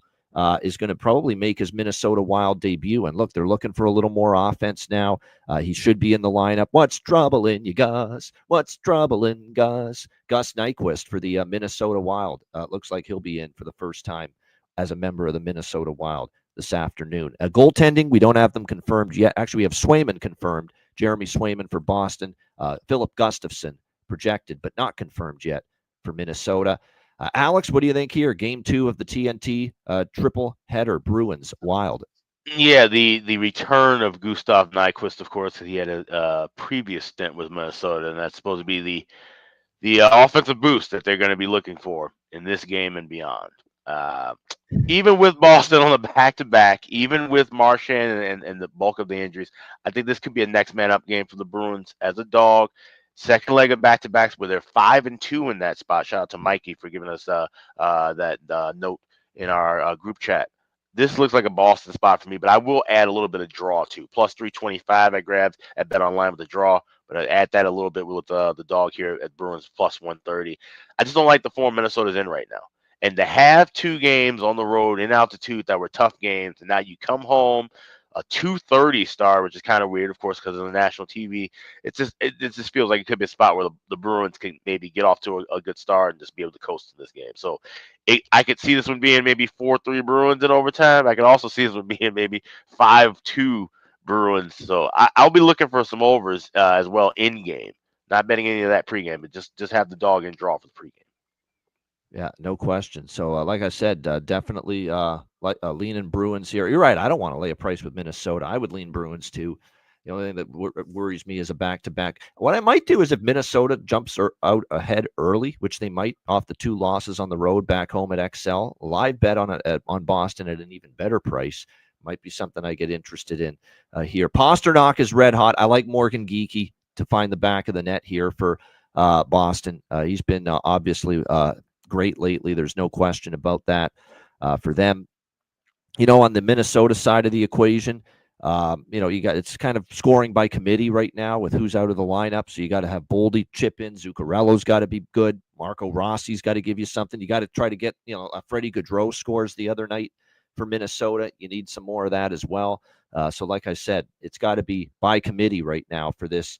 Speaker 2: is going to probably make his Minnesota Wild debut. And look, they're looking for a little more offense now. He should be in the lineup. What's troubling you, Gus? What's troubling Gus? Gus Nyquist for the Minnesota Wild. Looks like he'll be in for the first time as a member of the Minnesota Wild this afternoon. Goaltending, we don't have them confirmed yet. Actually, we have Swayman confirmed. Jeremy Swayman for Boston. Philip Gustafson projected, but not confirmed yet for Minnesota. Alex, what do you think here? Game 2 of the TNT triple header, Bruins Wild.
Speaker 3: Yeah, the return of Gustav Nyquist, of course, he had a previous stint with Minnesota, and that's supposed to be the offensive boost that they're going to be looking for in this game and beyond. Even with Boston on the back-to-back, even with Marchand and the bulk of the injuries, I think this could be a next man up game for the Bruins as a dog. Second leg of back-to-backs where they're 5-2 in that spot. Shout out to Mikey for giving us that note in our group chat This looks like a Boston spot for me, but I will add a little bit of draw too. Plus 325 I grabbed at Bet Online with the draw, but I add that a little bit with the dog here at Bruins plus 130. I just don't like the form Minnesota's in right now. And to have 2 games on the road in altitude that were tough games, and now you come home a 2:30 start, which is kind of weird, of course, because of the national TV. It just feels like it could be a spot where the Bruins can maybe get off to a good start and just be able to coast in this game. So I could see this one being maybe 4-3 Bruins in overtime. I could also see this one being maybe 5-2 Bruins. So I'll be looking for some overs as well in game. Not betting any of that pregame, but just have the dog and draw for the pregame.
Speaker 2: Yeah, no question. So, like I said, definitely leaning Bruins here. You're right. I don't want to lay a price with Minnesota. I would lean Bruins too. The only thing that worries me is a back-to-back. What I might do is if Minnesota jumps out ahead early, which they might off the 2 losses on the road back home at XL, live bet on Boston at an even better price. Might be something I get interested in here. Pasternak is red hot. I like Morgan Geekie to find the back of the net here for Boston. He's been obviously great lately. There's no question about that for them. On the Minnesota side of the equation, you got it's kind of scoring by committee right now with who's out of the lineup. So you got to have Boldy chip in. Zuccarello's got to be good. Marco Rossi's got to give you something. You got to try to get, Freddie Gaudreau scores the other night for Minnesota. You need some more of that as well. So like I said, it's got to be by committee right now for this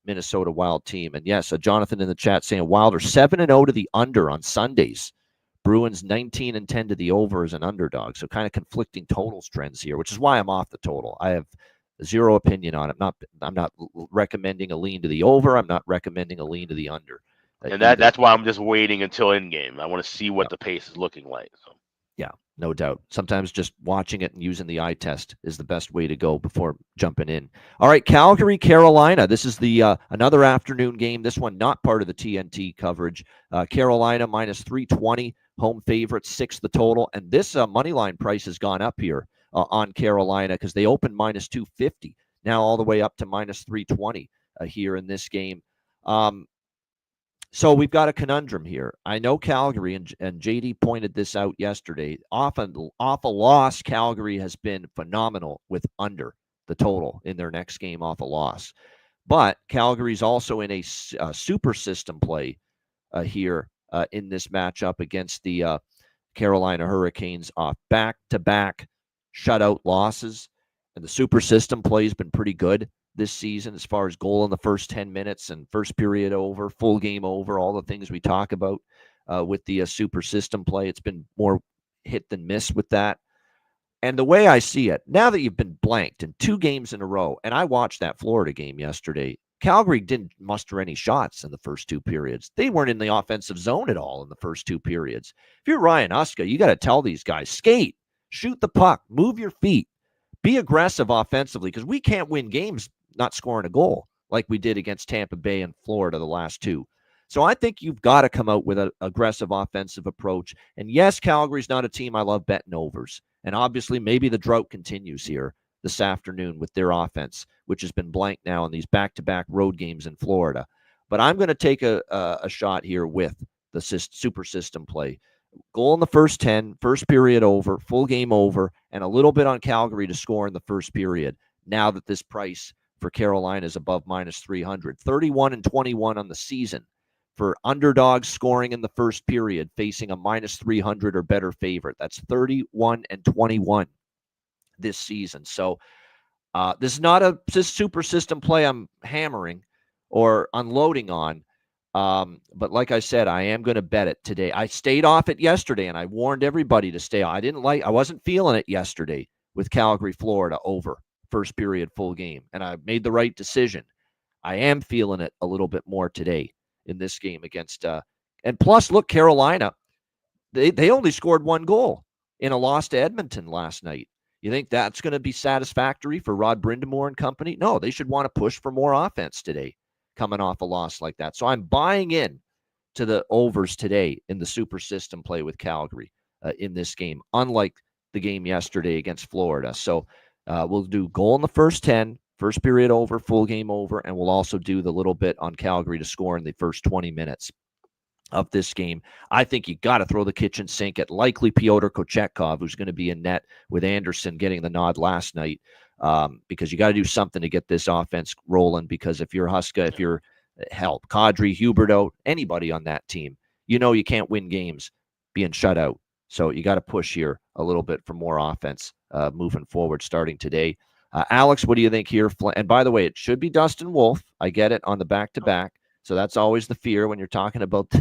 Speaker 2: Minnesota Wild team. And yes, Jonathan in the chat saying Wild are 7-0 to the under on Sundays. Bruins 19-10 to the over as an underdog. So kind of conflicting totals trends here, which is why I'm off the total. I have zero opinion on it. I'm not recommending a lean to the over. I'm not recommending a lean to the under.
Speaker 3: And that's why I'm just waiting until in game. I want to see what the pace is looking like. So.
Speaker 2: Yeah, no doubt. Sometimes just watching it and using the eye test is the best way to go before jumping in. All right, Calgary, Carolina. This is the another afternoon game. This one not part of the TNT coverage. Carolina minus 320, home favorite, 6 the total. And this money line price has gone up here on Carolina because they opened minus 250, now all the way up to minus 320 here in this game. So we've got a conundrum here. I know Calgary, and JD pointed this out yesterday. Off a loss, Calgary has been phenomenal with under the total in their next game off a loss. But Calgary's also in a super system play here in this matchup against the Carolina Hurricanes off back-to-back shutout losses. And the super system play has been pretty good this season as far as goal in the first 10 minutes and first period over, full game over, all the things we talk about with the super system play. It's been more hit than miss with that. And the way I see it, now that you've been blanked in 2 games in a row, and I watched that Florida game yesterday, Calgary didn't muster any shots in the first 2 periods. They weren't in the offensive zone at all in the first 2 periods. If you're Ryan Uska, you got to tell these guys, skate, shoot the puck, move your feet, be aggressive offensively, because we can't win games not scoring a goal like we did against Tampa Bay and Florida the last 2. So I think you've got to come out with an aggressive offensive approach. And yes, Calgary's not a team I love betting overs. And obviously maybe the drought continues here this afternoon with their offense, which has been blank now in these back-to-back road games in Florida. But I'm going to take a shot here with the super system play. Goal in the first 10, first period over, full game over, and a little bit on Calgary to score in the first period now that this price for Carolina is above minus 300. 31-21 on the season for underdogs scoring in the first period, facing a minus 300 or better favorite. That's 31-21 this season. So this is not a super system play I'm hammering or unloading on. But like I said, I am going to bet it today. I stayed off it yesterday, and I warned everybody to stay off. I wasn't feeling it yesterday with Calgary, Florida over first period full game, and I made the right decision. I am feeling it a little bit more today in this game against and plus look, Carolina, they only scored 1 goal in a loss to Edmonton last night. You think that's going to be satisfactory for Rod Brindamore and company? No, they should want to push for more offense today coming off a loss like that. So I'm buying in to the overs today in the super system play with Calgary in this game, unlike the game yesterday against Florida. So we'll do goal in the first 10, first period over, full game over, and we'll also do the little bit on Calgary to score in the first 20 minutes. of this game. I think you got to throw the kitchen sink at likely Pyotr Kochetkov, who's going to be in net with Anderson getting the nod last night, because you got to do something to get this offense rolling. Because if you're Huska, if you're Kadri, Huberto, anybody on that team, you can't win games being shut out. So you got to push here a little bit for more offense moving forward starting today. Alex, what do you think here? And by the way, it should be Dustin Wolf. I get it on the back-to-back. So that's always the fear when you're talking about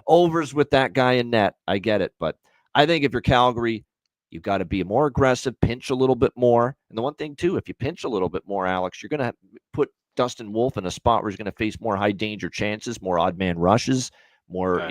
Speaker 2: overs with that guy in net. I get it. But I think if you're Calgary, you've got to be more aggressive, pinch a little bit more. And the one thing, too, if you pinch a little bit more, Alex, you're going to put Dustin Wolf in a spot where he's going to face more high-danger chances, more odd-man rushes, more,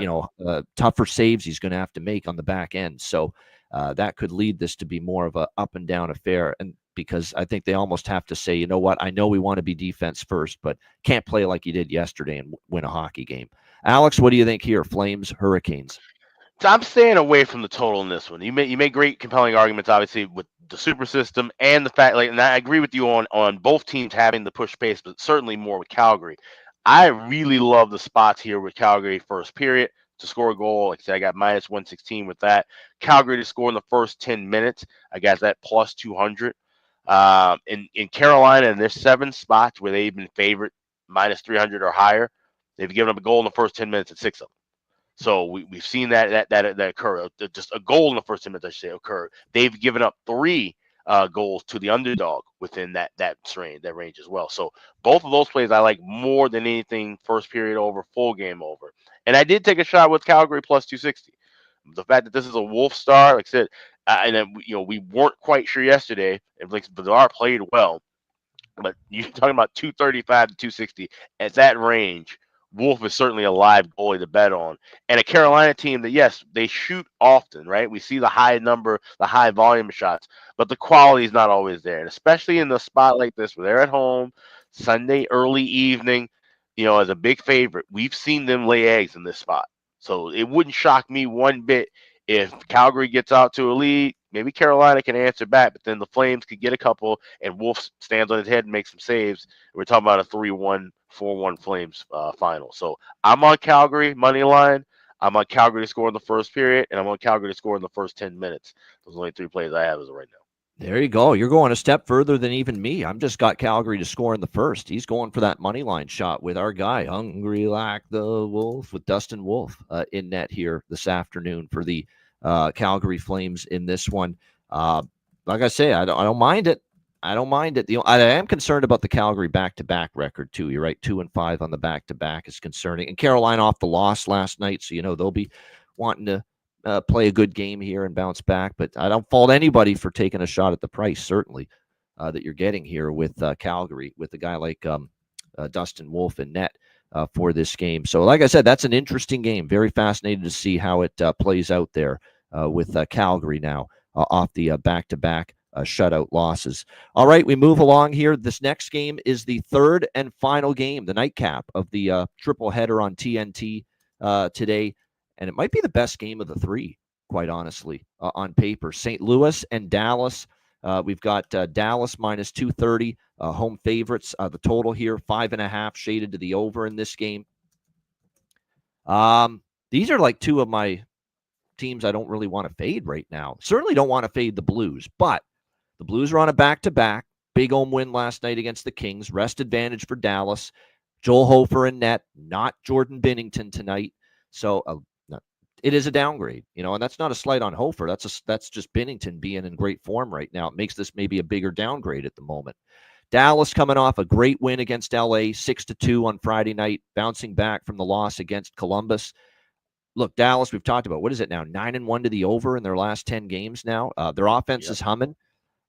Speaker 2: tougher saves he's going to have to make on the back end. So that could lead this to be more of a up-and-down affair. And because I think they almost have to say, you know what, I know we want to be defense first, but can't play like you did yesterday and win a hockey game. Alex, what do you think here? Flames, Hurricanes.
Speaker 3: So I'm staying away from the total in this one. You make great, compelling arguments, obviously, with the super system and the fact, and I agree with you on both teams having the push pace, but certainly more with Calgary. I really love the spots here with Calgary first period to score a goal. Like I said, I got minus 116 with that. Calgary to score in the first 10 minutes. I got that plus 200. In Carolina, and there's 7 spots where they've been favored minus 300 or higher. They've given up a goal in the first 10 minutes at 6 of them. So we've seen that occur. Just a goal in the first 10 minutes, I should say, occur. They've given up 3 goals to the underdog within that range as well. So both of those plays I like more than anything. First period over, full game over. And I did take a shot with Calgary plus 260. The fact that this is a Wolf star, like I said, and then we weren't quite sure yesterday if Bedard played well, but you're talking about 235 to 260 at that range. Wolf is certainly a live goalie to bet on. And a Carolina team that, yes, they shoot often, right? We see the high volume of shots, but the quality is not always there. And especially in the spot like this where they're at home, Sunday early evening, as a big favorite, we've seen them lay eggs in this spot. So it wouldn't shock me one bit if Calgary gets out to a lead. Maybe Carolina can answer back, but then the Flames could get a couple and Wolf stands on his head and makes some saves. We're talking about a 3-1, 4-1 Flames final. So I'm on Calgary money line. I'm on Calgary to score in the first period, and I'm on Calgary to score in the first 10 minutes. Those are only 3 plays I have as of right now.
Speaker 2: There you go. You're going a step further than even me. I'm just got Calgary to score in the first. He's going for that money line shot with our guy, Hungry Like the Wolf, with Dustin Wolf in net here this afternoon for the Calgary Flames in this one. Like I say, I don't mind it. I don't mind it. I am concerned about the Calgary back-to-back record too. You're right, 2-5 on the back-to-back is concerning. And Carolina off the loss last night, so they'll be wanting to play a good game here and bounce back. But I don't fault anybody for taking a shot at the price, certainly, that you're getting here with Calgary, with a guy like Dustin Wolf in net for this game. So like I said, that's an interesting game. Very fascinated to see how it plays out there with Calgary now off the back-to-back shutout losses. All right, we move along here. This next game is the third and final game, the nightcap of the triple header on TNT today. And it might be the best game of the 3, quite honestly, on paper. St. Louis and Dallas. We've got Dallas minus 230, home favorites. The total here, 5.5, shaded to the over in this game. These are like 2 of my teams I don't really want to fade right now. Certainly don't want to fade the Blues, but the Blues are on a back-to-back. Big home win last night against the Kings. Rest advantage for Dallas. Joel Hofer in net, not Jordan Binnington tonight. So it is a downgrade, and that's not a slight on Hofer. That's just Binnington being in great form right now. It makes this maybe a bigger downgrade at the moment. Dallas coming off a great win against LA, 6-2 on Friday night, bouncing back from the loss against Columbus. Look, Dallas, we've talked about, what is it now, 9-1 to the over in their last 10 games now. Their offense is humming.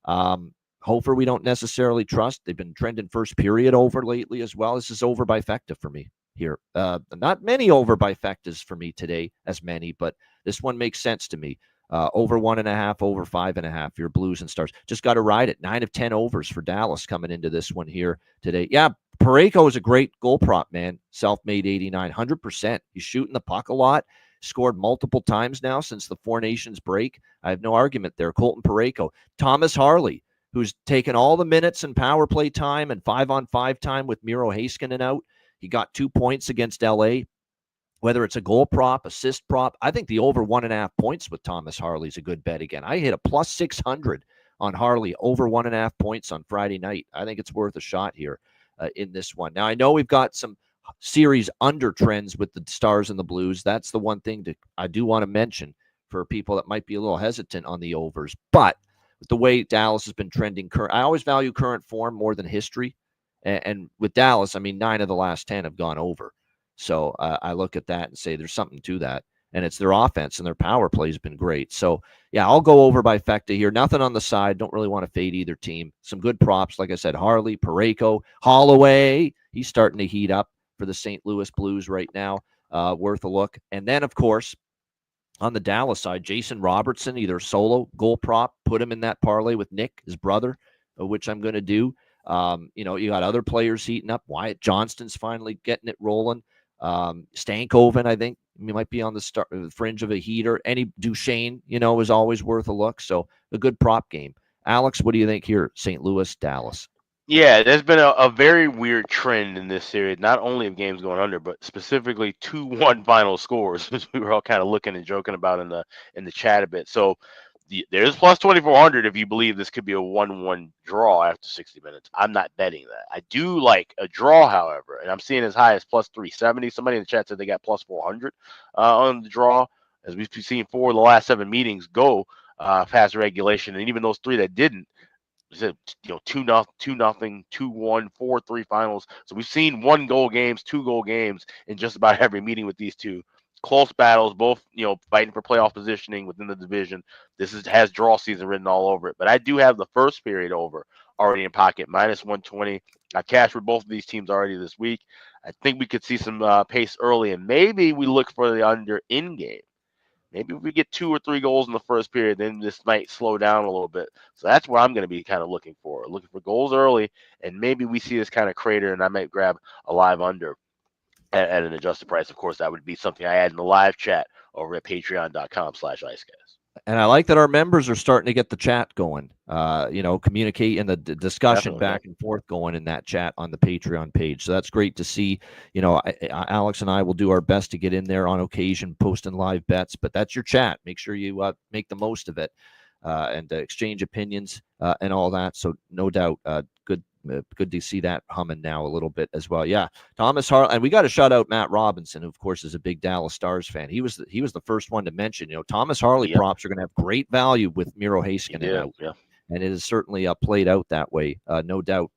Speaker 2: Hofer, we don't necessarily trust. They've been trending first period over lately as well. This is over by Fecta for me here. Not many over by Fectas for me today, as many, but this one makes sense to me. Over 1.5, over 5.5, your Blues and Stars. Just got to ride it. 9 of 10 overs for Dallas coming into this one here today. Yeah, Parayko is a great goal prop, man. Self-made 89, 100%. He's shooting the puck a lot. Scored multiple times now since the Four Nations break. I have no argument there. Colton Parayko. Thomas Harley, who's taken all the minutes and power play time and 5-on-5 time with Miro Heiskanen out. He got 2 points against LA. whether it's a goal prop, assist prop. I think the over 1.5 points with Thomas Harley is a good bet again. I hit a plus 600 on Harley over 1.5 points on Friday night. I think it's worth a shot here in this one. Now, I know we've got some series under trends with the Stars and the Blues. That's the one thing I do want to mention for people that might be a little hesitant on the overs. But with the way Dallas has been trending, I always value current form more than history. And with Dallas, I mean, 9 of the last 10 have gone over. So I look at that and say there's something to that. And it's their offense and their power play has been great. So, yeah, I'll go over by Fecta here. Nothing on the side. Don't really want to fade either team. Some good props. Like I said, Harley, Parayko, Holloway. He's starting to heat up for the St. Louis Blues right now. Worth a look. And then, of course, on the Dallas side, Jason Robertson, either solo goal prop, put him in that parlay with Nick, his brother, which I'm going to do. You got other players heating up. Wyatt Johnston's finally getting it rolling. Stankoven, I think, might be on the fringe of a heater. Any Duchesne, is always worth a look. So a good prop game. Alex, what do you think here? St. Louis, Dallas.
Speaker 3: Yeah, there's been a very weird trend in this series, not only of games going under, but specifically 2-1 final scores, which we were all kind of looking and joking about in the chat a bit. So there's plus 2,400 if you believe this could be a 1-1 draw after 60 minutes. I'm not betting that. I do like a draw, however, and I'm seeing as high as plus 370. Somebody in the chat said they got plus 400 on the draw, as we've seen 4 of the last 7 meetings go past regulation, and even those 3 that didn't. 2-0, 2-0, 2-1, 4-3 finals. So we've seen 1-goal games, 2-goal games in just about every meeting with these two. Close battles, both fighting for playoff positioning within the division. This has draw season written all over it. But I do have the first period over already in pocket, minus 120. I cashed with both of these teams already this week. I think we could see some pace early, and maybe we look for the under in game. Maybe if we get 2 or 3 goals in the first period, then this might slow down a little bit. So that's where I'm going to be kind of looking for goals early, and maybe we see this kind of crater, and I might grab a live under at an adjusted price. Of course, that would be something I add in the live chat over at patreon.com/iceguys.
Speaker 2: And I like that our members are starting to get the chat going, communicate and the discussion
Speaker 3: Definitely,
Speaker 2: back and forth going in that chat on the Patreon page. So that's great to see. Alex and I will do our best to get in there on occasion, posting live bets, but that's your chat. Make sure you make the most of it and exchange opinions and all that. So no doubt, good to see that humming now a little bit as well. Yeah, Thomas Harley, and we got to shout out Matt Robinson, who of course is a big Dallas Stars fan. He was the first one to mention. Thomas Harley props are going to have great value with Miro Heiskanen out, and it has certainly played out that way, no doubt.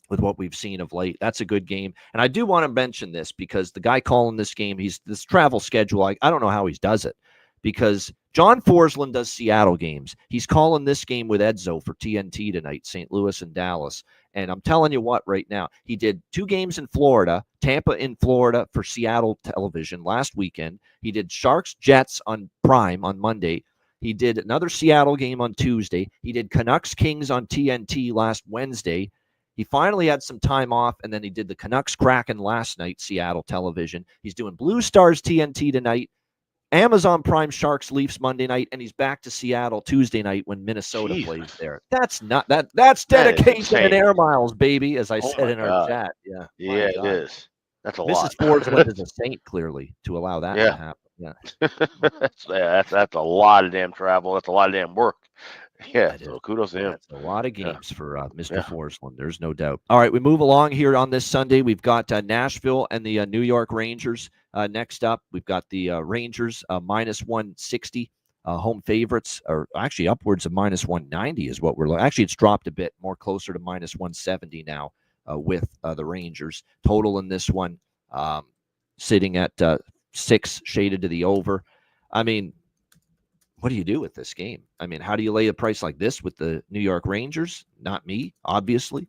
Speaker 2: With what we've seen of late, that's a good game. And I do want to mention this because the guy calling this game, this travel schedule. I don't know how he does it. Because John Forsland does Seattle games. He's calling this game with Edzo for TNT tonight, St. Louis and Dallas. And I'm telling you what, right now, he did 2 games in Florida, Tampa in Florida for Seattle television last weekend. He did Sharks Jets on Prime on Monday. He did another Seattle game on Tuesday. He did Canucks Kings on TNT last Wednesday. He finally had some time off, and then he did the Canucks Kraken last night, Seattle television. He's doing Blue Stars TNT tonight. Amazon Prime Sharks Leafs Monday night, and he's back to Seattle Tuesday night when Minnesota plays there. That's dedication and air miles, baby, as I said in our chat. Yeah,
Speaker 3: it is. That's a lot.
Speaker 2: Mrs. Forsland is a saint, clearly, to allow that to happen. Yeah,
Speaker 3: that's a lot of damn travel. That's a lot of damn work. Yeah, so kudos to him.
Speaker 2: That's a lot of games for Mr. Forsland. There's no doubt. All right, we move along here on this Sunday. We've got Nashville and the New York Rangers. Next up, we've got the Rangers minus 160 home favorites, or actually upwards of minus 190 is what we're looking. Actually, it's dropped a bit, more closer to minus 170 now with the Rangers. Total in this one sitting at 6, shaded to the over. I mean, what do you do with this game? I mean, how do you lay a price like this with the New York Rangers? Not me, obviously.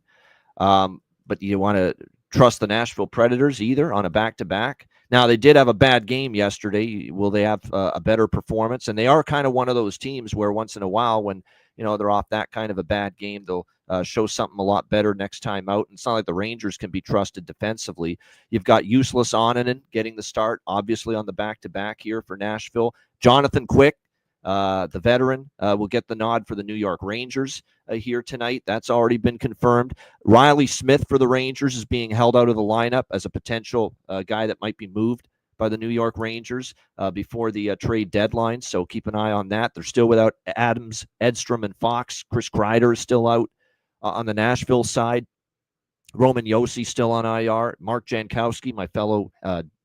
Speaker 2: But you want to trust the Nashville Predators either on a back-to-back? Now, they did have a bad game yesterday. Will they have a better performance? And they are kind of one of those teams where once in a while when, they're off that kind of a bad game, they'll show something a lot better next time out. And it's not like the Rangers can be trusted defensively. You've got Useless Onanen getting the start, obviously, on the back-to-back here for Nashville. Jonathan Quick, the veteran, will get the nod for the New York Rangers here tonight. That's already been confirmed. Riley Smith for the Rangers is being held out of the lineup as a potential guy that might be moved by the New York Rangers before the trade deadline. So keep an eye on that. They're still without Adams, Edstrom, and Fox. Chris Kreider is still out on the Nashville side. Roman Josi still on IR. Mark Jankowski, my fellow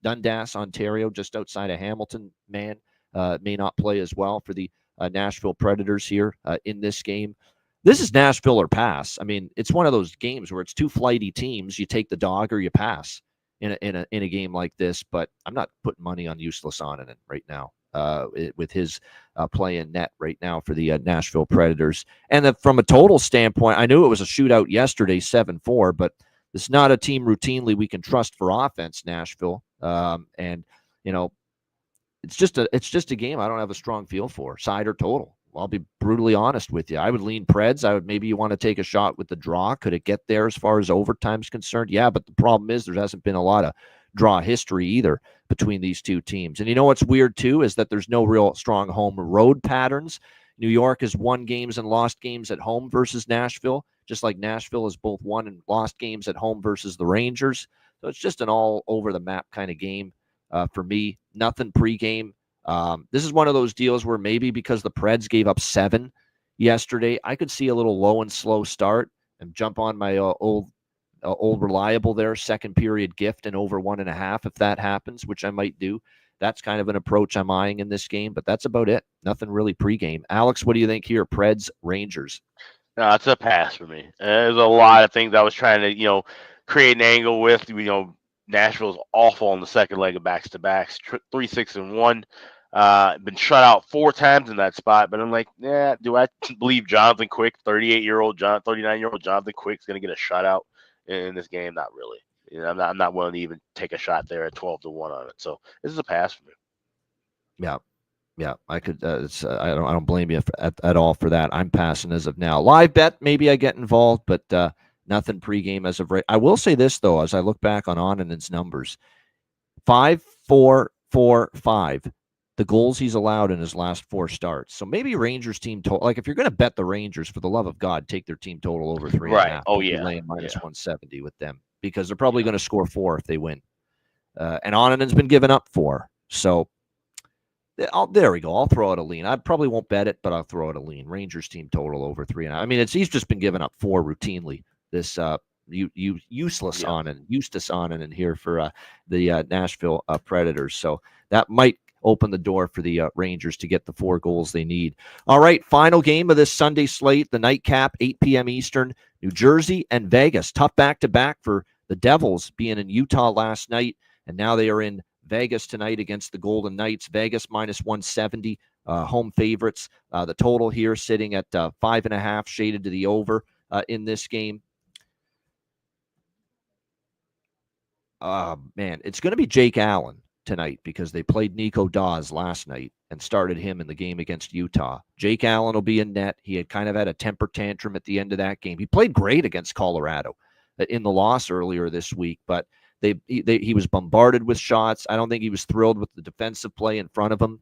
Speaker 2: Dundas, Ontario, just outside of Hamilton, may not play as well for the Nashville Predators here in this game. This is Nashville or pass. I mean, it's one of those games where it's two flighty teams. You take the dog or you pass in a game like this. But I'm not putting money on Useless Onanen right now with his play in net right now for the Nashville Predators. And from a total standpoint, I knew it was a shootout yesterday, 7-4, but it's not a team routinely we can trust for offense, Nashville. And it's just a game I don't have a strong feel for, side or total. I'll be brutally honest with you. I would lean Preds. Maybe you want to take a shot with the draw. Could it get there as far as overtime's concerned? Yeah, but the problem is there hasn't been a lot of draw history either between these two teams. And you know what's weird too is that there's no real strong home road patterns. New York has won games and lost games at home versus Nashville, just like Nashville has both won and lost games at home versus the Rangers. So it's just an all over the map kind of game for me. Nothing pregame. This is one of those deals where maybe because the Preds gave up 7 yesterday, I could see a little low and slow start and jump on my old reliable there, second period gift and over 1.5 if that happens, which I might do. That's kind of an approach I'm eyeing in this game, but that's about it. Nothing really pregame. Alex, what do you think here? Preds, Rangers.
Speaker 3: No, it's a pass for me. There's a lot of things I was trying to, create an angle with. Nashville's awful on the second leg of backs-to-backs, 3-6-1. Been shut out 4 times in that spot, but I'm like, do I believe Jonathan Quick, 39-year-old Jonathan Quick's going to get a shutout in this game? Not really. I'm not willing to even take a shot there at 12-1 on it. So this is a pass for me.
Speaker 2: Yeah, I could. I don't blame you at all for that. I'm passing as of now. Live bet, maybe I get involved, but nothing pregame as of right. I will say this though, as I look back on Onanen's numbers, 5-4-4-5. The goals he's allowed in his last 4 starts. So maybe Rangers team total. Like if you're going to bet the Rangers, for the love of God, take their team total over 3.5.
Speaker 3: Right. Oh yeah.
Speaker 2: Laying minus 170 with them because they're probably going to score 4 if they win. And Onanen's been giving up 4. So there we go. I'll throw out a lean. I probably won't bet it, but I'll throw out a lean. Rangers team total over 3.5. I mean, he's just been giving up 4 routinely. This Eustace Onanen here for the Nashville Predators. So that might open the door for the Rangers to get the 4 goals they need. All right, final game of this Sunday slate, the nightcap, 8 p.m. Eastern, New Jersey and Vegas. Tough back-to-back for the Devils, being in Utah last night, and now they are in Vegas tonight against the Golden Knights. Vegas minus 170, home favorites. The total here sitting at 5.5, shaded to the over in this game. Man, it's going to be Jake Allen tonight because they played Nico Dawes last night and started him in the game against Utah. Jake Allen will be in net. He had kind of had a temper tantrum at the end of that game. He played great against Colorado in the loss earlier this week, but he was bombarded with shots. I don't think he was thrilled with the defensive play in front of him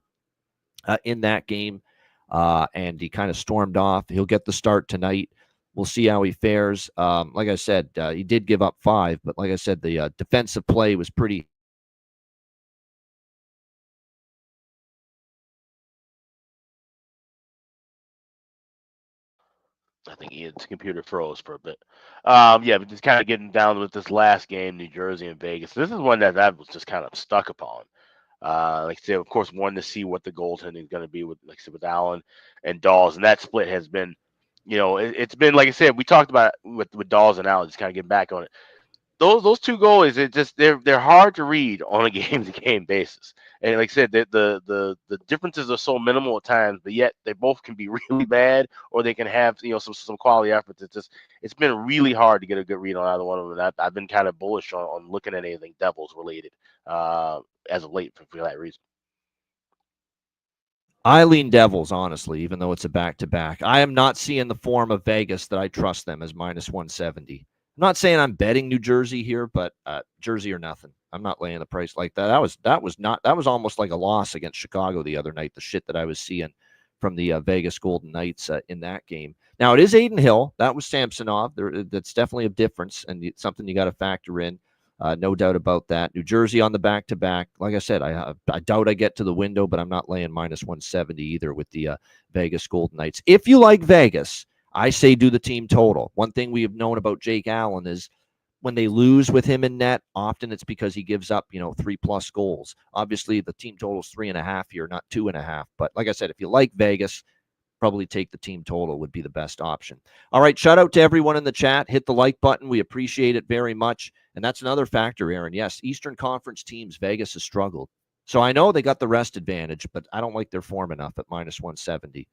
Speaker 2: in that game, and he kind of stormed off. He'll get the start tonight. We'll see how he fares. Like I said, he did give up 5, but like I said, the defensive play was pretty.
Speaker 3: I think Ian's computer froze for a bit. But just kind of getting down with this last game, New Jersey and Vegas. This is one that I was just kind of stuck upon. Like I said, of course, wanting to see what the goaltending is going to be with, like I said, with Allen and Dawes, and that split has been, it's been like I said, we talked about it with Dawes and Allen. Just kind of getting back on it. Those 2 goalies, they're hard to read on a game-to-game basis. And like I said, the differences are so minimal at times, but yet they both can be really bad, or they can have some quality efforts. It's been really hard to get a good read on either one of them. And I've been kind of bullish on looking at anything Devils related as of late for that reason.
Speaker 2: I lean Devils, honestly, even though it's a back-to-back. I am not seeing the form of Vegas that I trust them as minus 170. I'm not saying I'm betting New Jersey here, but Jersey or nothing. I'm not laying the price like that. That was almost like a loss against Chicago the other night. The shit that I was seeing from the Vegas Golden Knights in that game. Now it is Aiden Hill. That was Samsonov. That's definitely a difference and something you got to factor in. No doubt about that. New Jersey on the back-to-back. Like I said, I doubt I get to the window, but I'm not laying minus 170 either with the Vegas Golden Knights. If you like Vegas, I say do the team total. One thing we have known about Jake Allen is when they lose with him in net, often it's because he gives up, 3+ goals. Obviously, the team total is 3.5 here, not 2.5. But like I said, if you like Vegas, probably take the team total would be the best option. All right, shout out to everyone in the chat. Hit the like button. We appreciate it very much. And that's another factor, Aaron. Yes, Eastern Conference teams, Vegas has struggled. So I know they got the rest advantage, but I don't like their form enough at minus 170.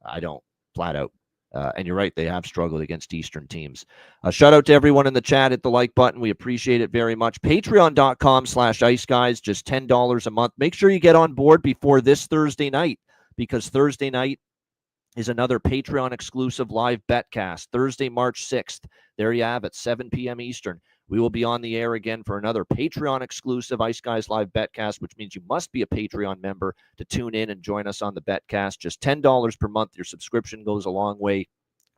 Speaker 2: I don't, flat out. And you're right, they have struggled against Eastern teams. Shout out to everyone in the chat. Hit the like button. We appreciate it very much. Patreon.com/Ice Guys, just $10 a month. Make sure you get on board before this Thursday night, because Thursday night is another Patreon exclusive live betcast. Thursday, March 6th. There you have it, 7 p.m. Eastern. We will be on the air again for another Patreon exclusive Ice Guys live betcast, which means you must be a Patreon member to tune in and join us on the betcast. Just $10 per month. Your subscription goes a long way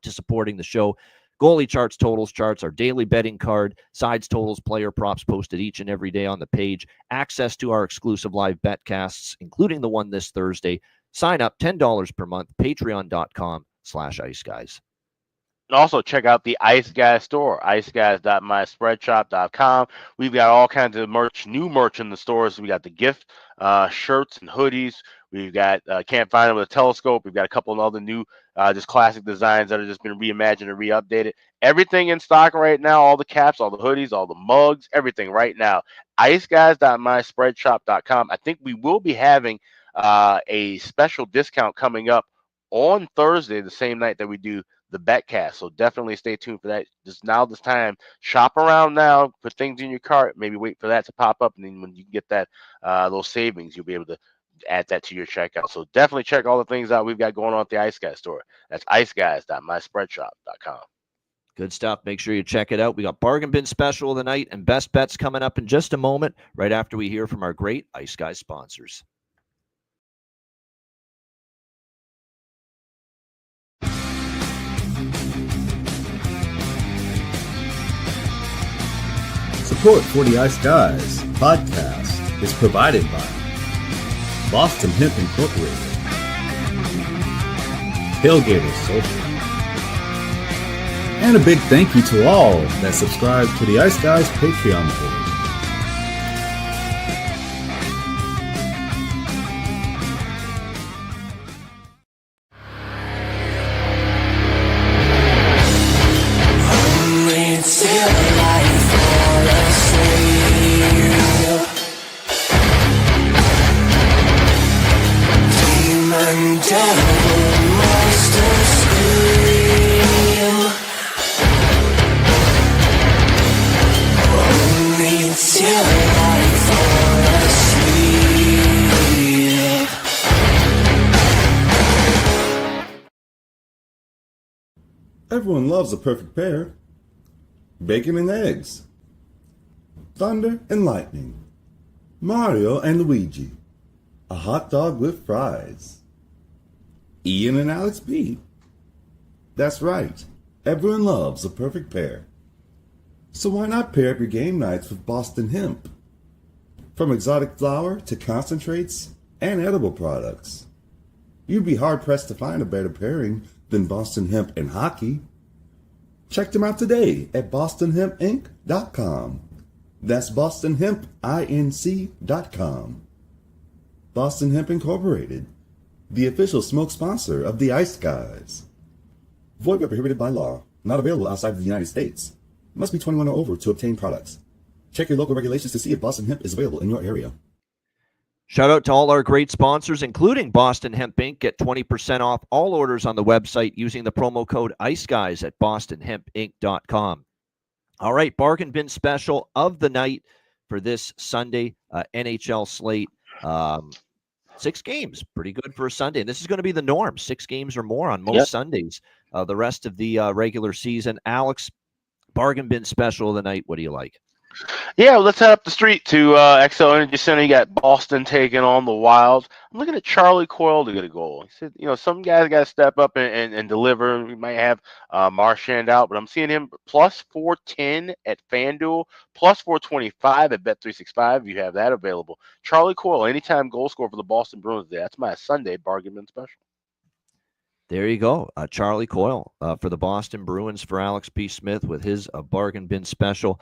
Speaker 2: to supporting the show. Goalie charts, totals charts, our daily betting card, sides, totals, player props posted each and every day on the page. Access to our exclusive live betcasts, including the one this Thursday. Sign up, $10 per month, patreon.com/Ice Guys.
Speaker 3: And also check out the Ice Guys store, iceguys.myspreadshop.com. We've got all kinds of merch, new merch in the stores. We got the gift shirts and hoodies. We've got Can't Find It with a Telescope. We've got a couple of other new just classic designs that have just been reimagined and re-updated. Everything in stock right now, all the caps, all the hoodies, all the mugs, everything right now. iceguys.myspreadshop.com. I think we will be having a special discount coming up on Thursday, the same night that we do the betcast. So definitely stay tuned for that. Just now, this time, shop around now, put things in your cart, maybe wait for that to pop up, and then when you get that those savings, you'll be able to add that to your checkout. So definitely check all the things out we've got going on at the Ice Guys store. That's iceguys.myspreadshop.com.
Speaker 2: Good stuff. Make sure you check it out. We got Bargain Bin Special of the night and Best Bets coming up in just a moment, right after we hear from our great Ice Guys sponsors.
Speaker 4: Support for the Ice Guys podcast is provided by Boston Hemp Incorporated, Tailgaters Social, and a big thank you to all that subscribe to the Ice Guys Patreon page. Everyone loves a perfect pair. Bacon and eggs. Thunder and lightning. Mario and Luigi. A hot dog with fries. Ian and Alex B. That's right. Everyone loves a perfect pair. So why not pair up your game nights with Boston Hemp? From exotic flower to concentrates and edible products. You'd be hard-pressed to find a better pairing than Boston Hemp and hockey. Check them out today at bostonhempinc.com. That's bostonhempinc.com. Boston Hemp Incorporated, the official smoke sponsor of the Ice Guys. Void where prohibited by law. Not available outside of the United States. Must be 21 or over to obtain products. Check your local regulations to see if Boston Hemp is available in your area.
Speaker 2: Shout out to all our great sponsors, including Boston Hemp Inc. Get 20% off all orders on the website using the promo code IceGuys at bostonhempinc.com. All right, Bargain Bin Special of the night for this Sunday NHL slate. 6 games, pretty good for a Sunday. And this is going to be the norm, 6 games or more on most Sundays the rest of the regular season. Alex, Bargain Bin Special of the night, what do you like?
Speaker 3: Yeah, well, let's head up the street to XL Energy Center. You got Boston taking on the Wild. I'm looking at Charlie Coyle to get a goal. He said, some guys got to step up and deliver. We might have Marchand out, but I'm seeing him plus 410 at FanDuel, plus 425 at Bet365. You have that available. Charlie Coyle, anytime goal scorer for the Boston Bruins. That's my Sunday bargain bin special.
Speaker 2: There you go. Charlie Coyle for the Boston Bruins for Alex P. Smith with his bargain bin special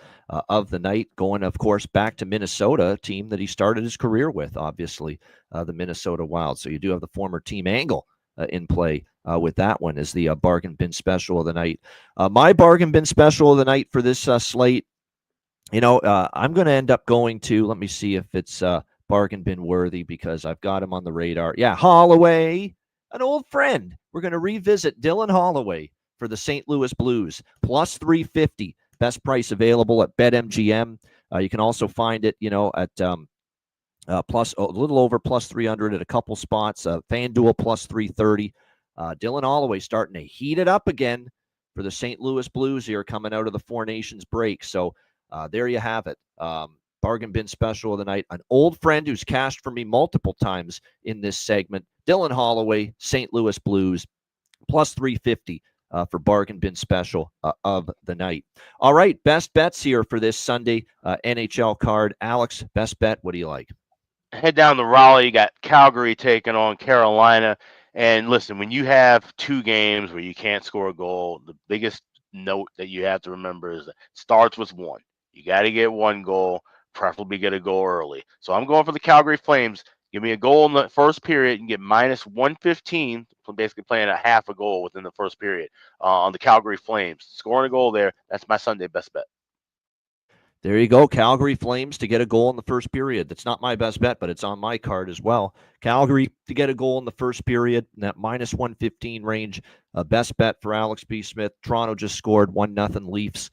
Speaker 2: of the night. Going, of course, back to Minnesota, a team that he started his career with, obviously, the Minnesota Wild. So you do have the former team angle in play with that one as the bargain bin special of the night. My bargain bin special of the night for this slate, I'm going to end up going to, let me see if it's bargain bin worthy because I've got him on the radar. Yeah, Holloway, an old friend. We're going to revisit Dylan Holloway for the St. Louis Blues, plus 350, best price available at BetMGM. You can also find it, at plus a little over plus 300 at a couple spots. FanDuel plus 330. Dylan Holloway starting to heat it up again for the St. Louis Blues here coming out of the Four Nations break. So there you have it. Bargain bin special of the night. An old friend who's cashed for me multiple times in this segment. Dylan Holloway, St. Louis Blues, plus 350 for bargain bin special of the night. All right, best bets here for this Sunday NHL card. Alex, best bet, what do you like?
Speaker 3: Head down to Raleigh. You got Calgary taking on Carolina. And listen, when you have two games where you can't score a goal, the biggest note that you have to remember is that it starts with one. You got to get one goal, preferably get a goal early. So I'm going for the Calgary Flames. Give me a goal in the first period and get minus 115, basically playing a half a goal within the first period on the Calgary Flames. Scoring a goal there, that's my Sunday best bet.
Speaker 2: There you go. Calgary Flames to get a goal in the first period. That's not my best bet, but it's on my card as well. Calgary to get a goal in the first period in that minus 115 range. Best bet for Alex B. Smith. Toronto just scored 1-0 Leafs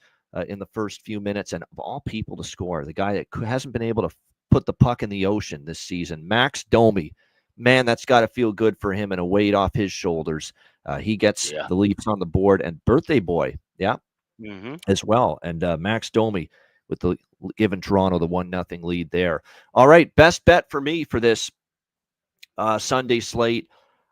Speaker 2: in the first few minutes. And of all people to score, the guy that hasn't been able to put the puck in the ocean this season, Max Domi. Man, that's got to feel good for him and a weight off his shoulders. He gets the Leafs on the board. And birthday boy, as well. And Max Domi with giving Toronto the 1-0 lead there. All right, best bet for me for this Sunday slate.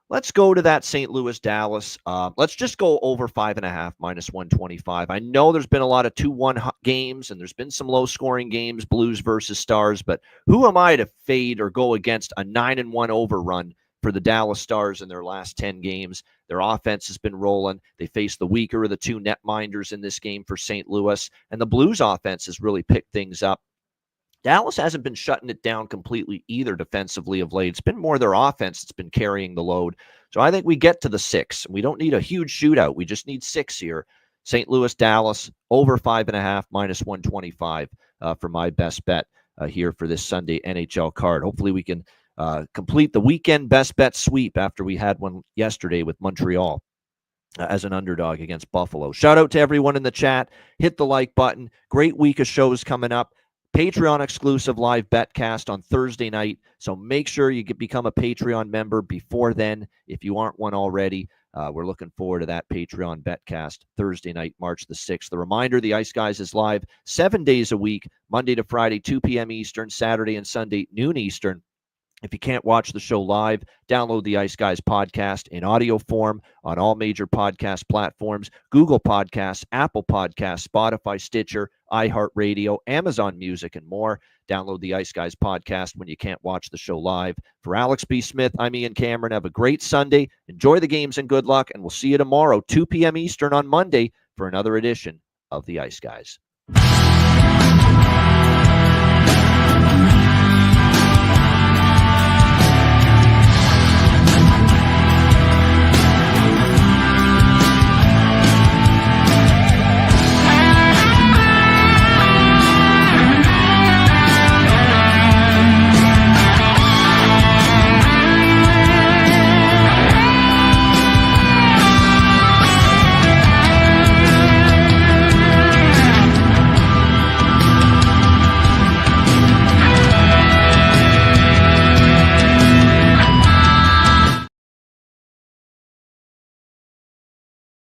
Speaker 2: Let's go to that St. Louis Dallas. Let's just go over 5.5 minus 125. I know there's been a lot of 2-1 games and there's been some low scoring games, Blues versus Stars, but who am I to fade or go against a 9-1 overrun for the Dallas Stars in their last 10 games? Their offense has been rolling. They face the weaker of the two netminders in this game for St. Louis, and the Blues offense has really picked things up. Dallas hasn't been shutting it down completely either defensively of late. It's been more their offense that's been carrying the load. So I think we get to the 6. We don't need a huge shootout. We just need 6 here. St. Louis, Dallas, over 5.5, minus 125 for my best bet here for this Sunday NHL card. Hopefully we can complete the weekend best bet sweep after we had one yesterday with Montreal as an underdog against Buffalo. Shout out to everyone in the chat. Hit the like button. Great week of shows coming up. Patreon exclusive live betcast on Thursday night. So make sure you become a Patreon member before then if you aren't one already. We're looking forward to that Patreon betcast Thursday night, March the 6th. The reminder, the Ice Guys is live 7 days a week, Monday to Friday, 2 p.m. Eastern, Saturday and Sunday, noon Eastern. If you can't watch the show live, download the Ice Guys podcast in audio form on all major podcast platforms, Google Podcasts, Apple Podcasts, Spotify, Stitcher, iHeartRadio, Amazon Music, and more. Download the Ice Guys podcast when you can't watch the show live. For Alex B. Smith, I'm Ian Cameron. Have a great Sunday. Enjoy the games and good luck, and we'll see you tomorrow, 2 p.m. Eastern on Monday for another edition of the Ice Guys.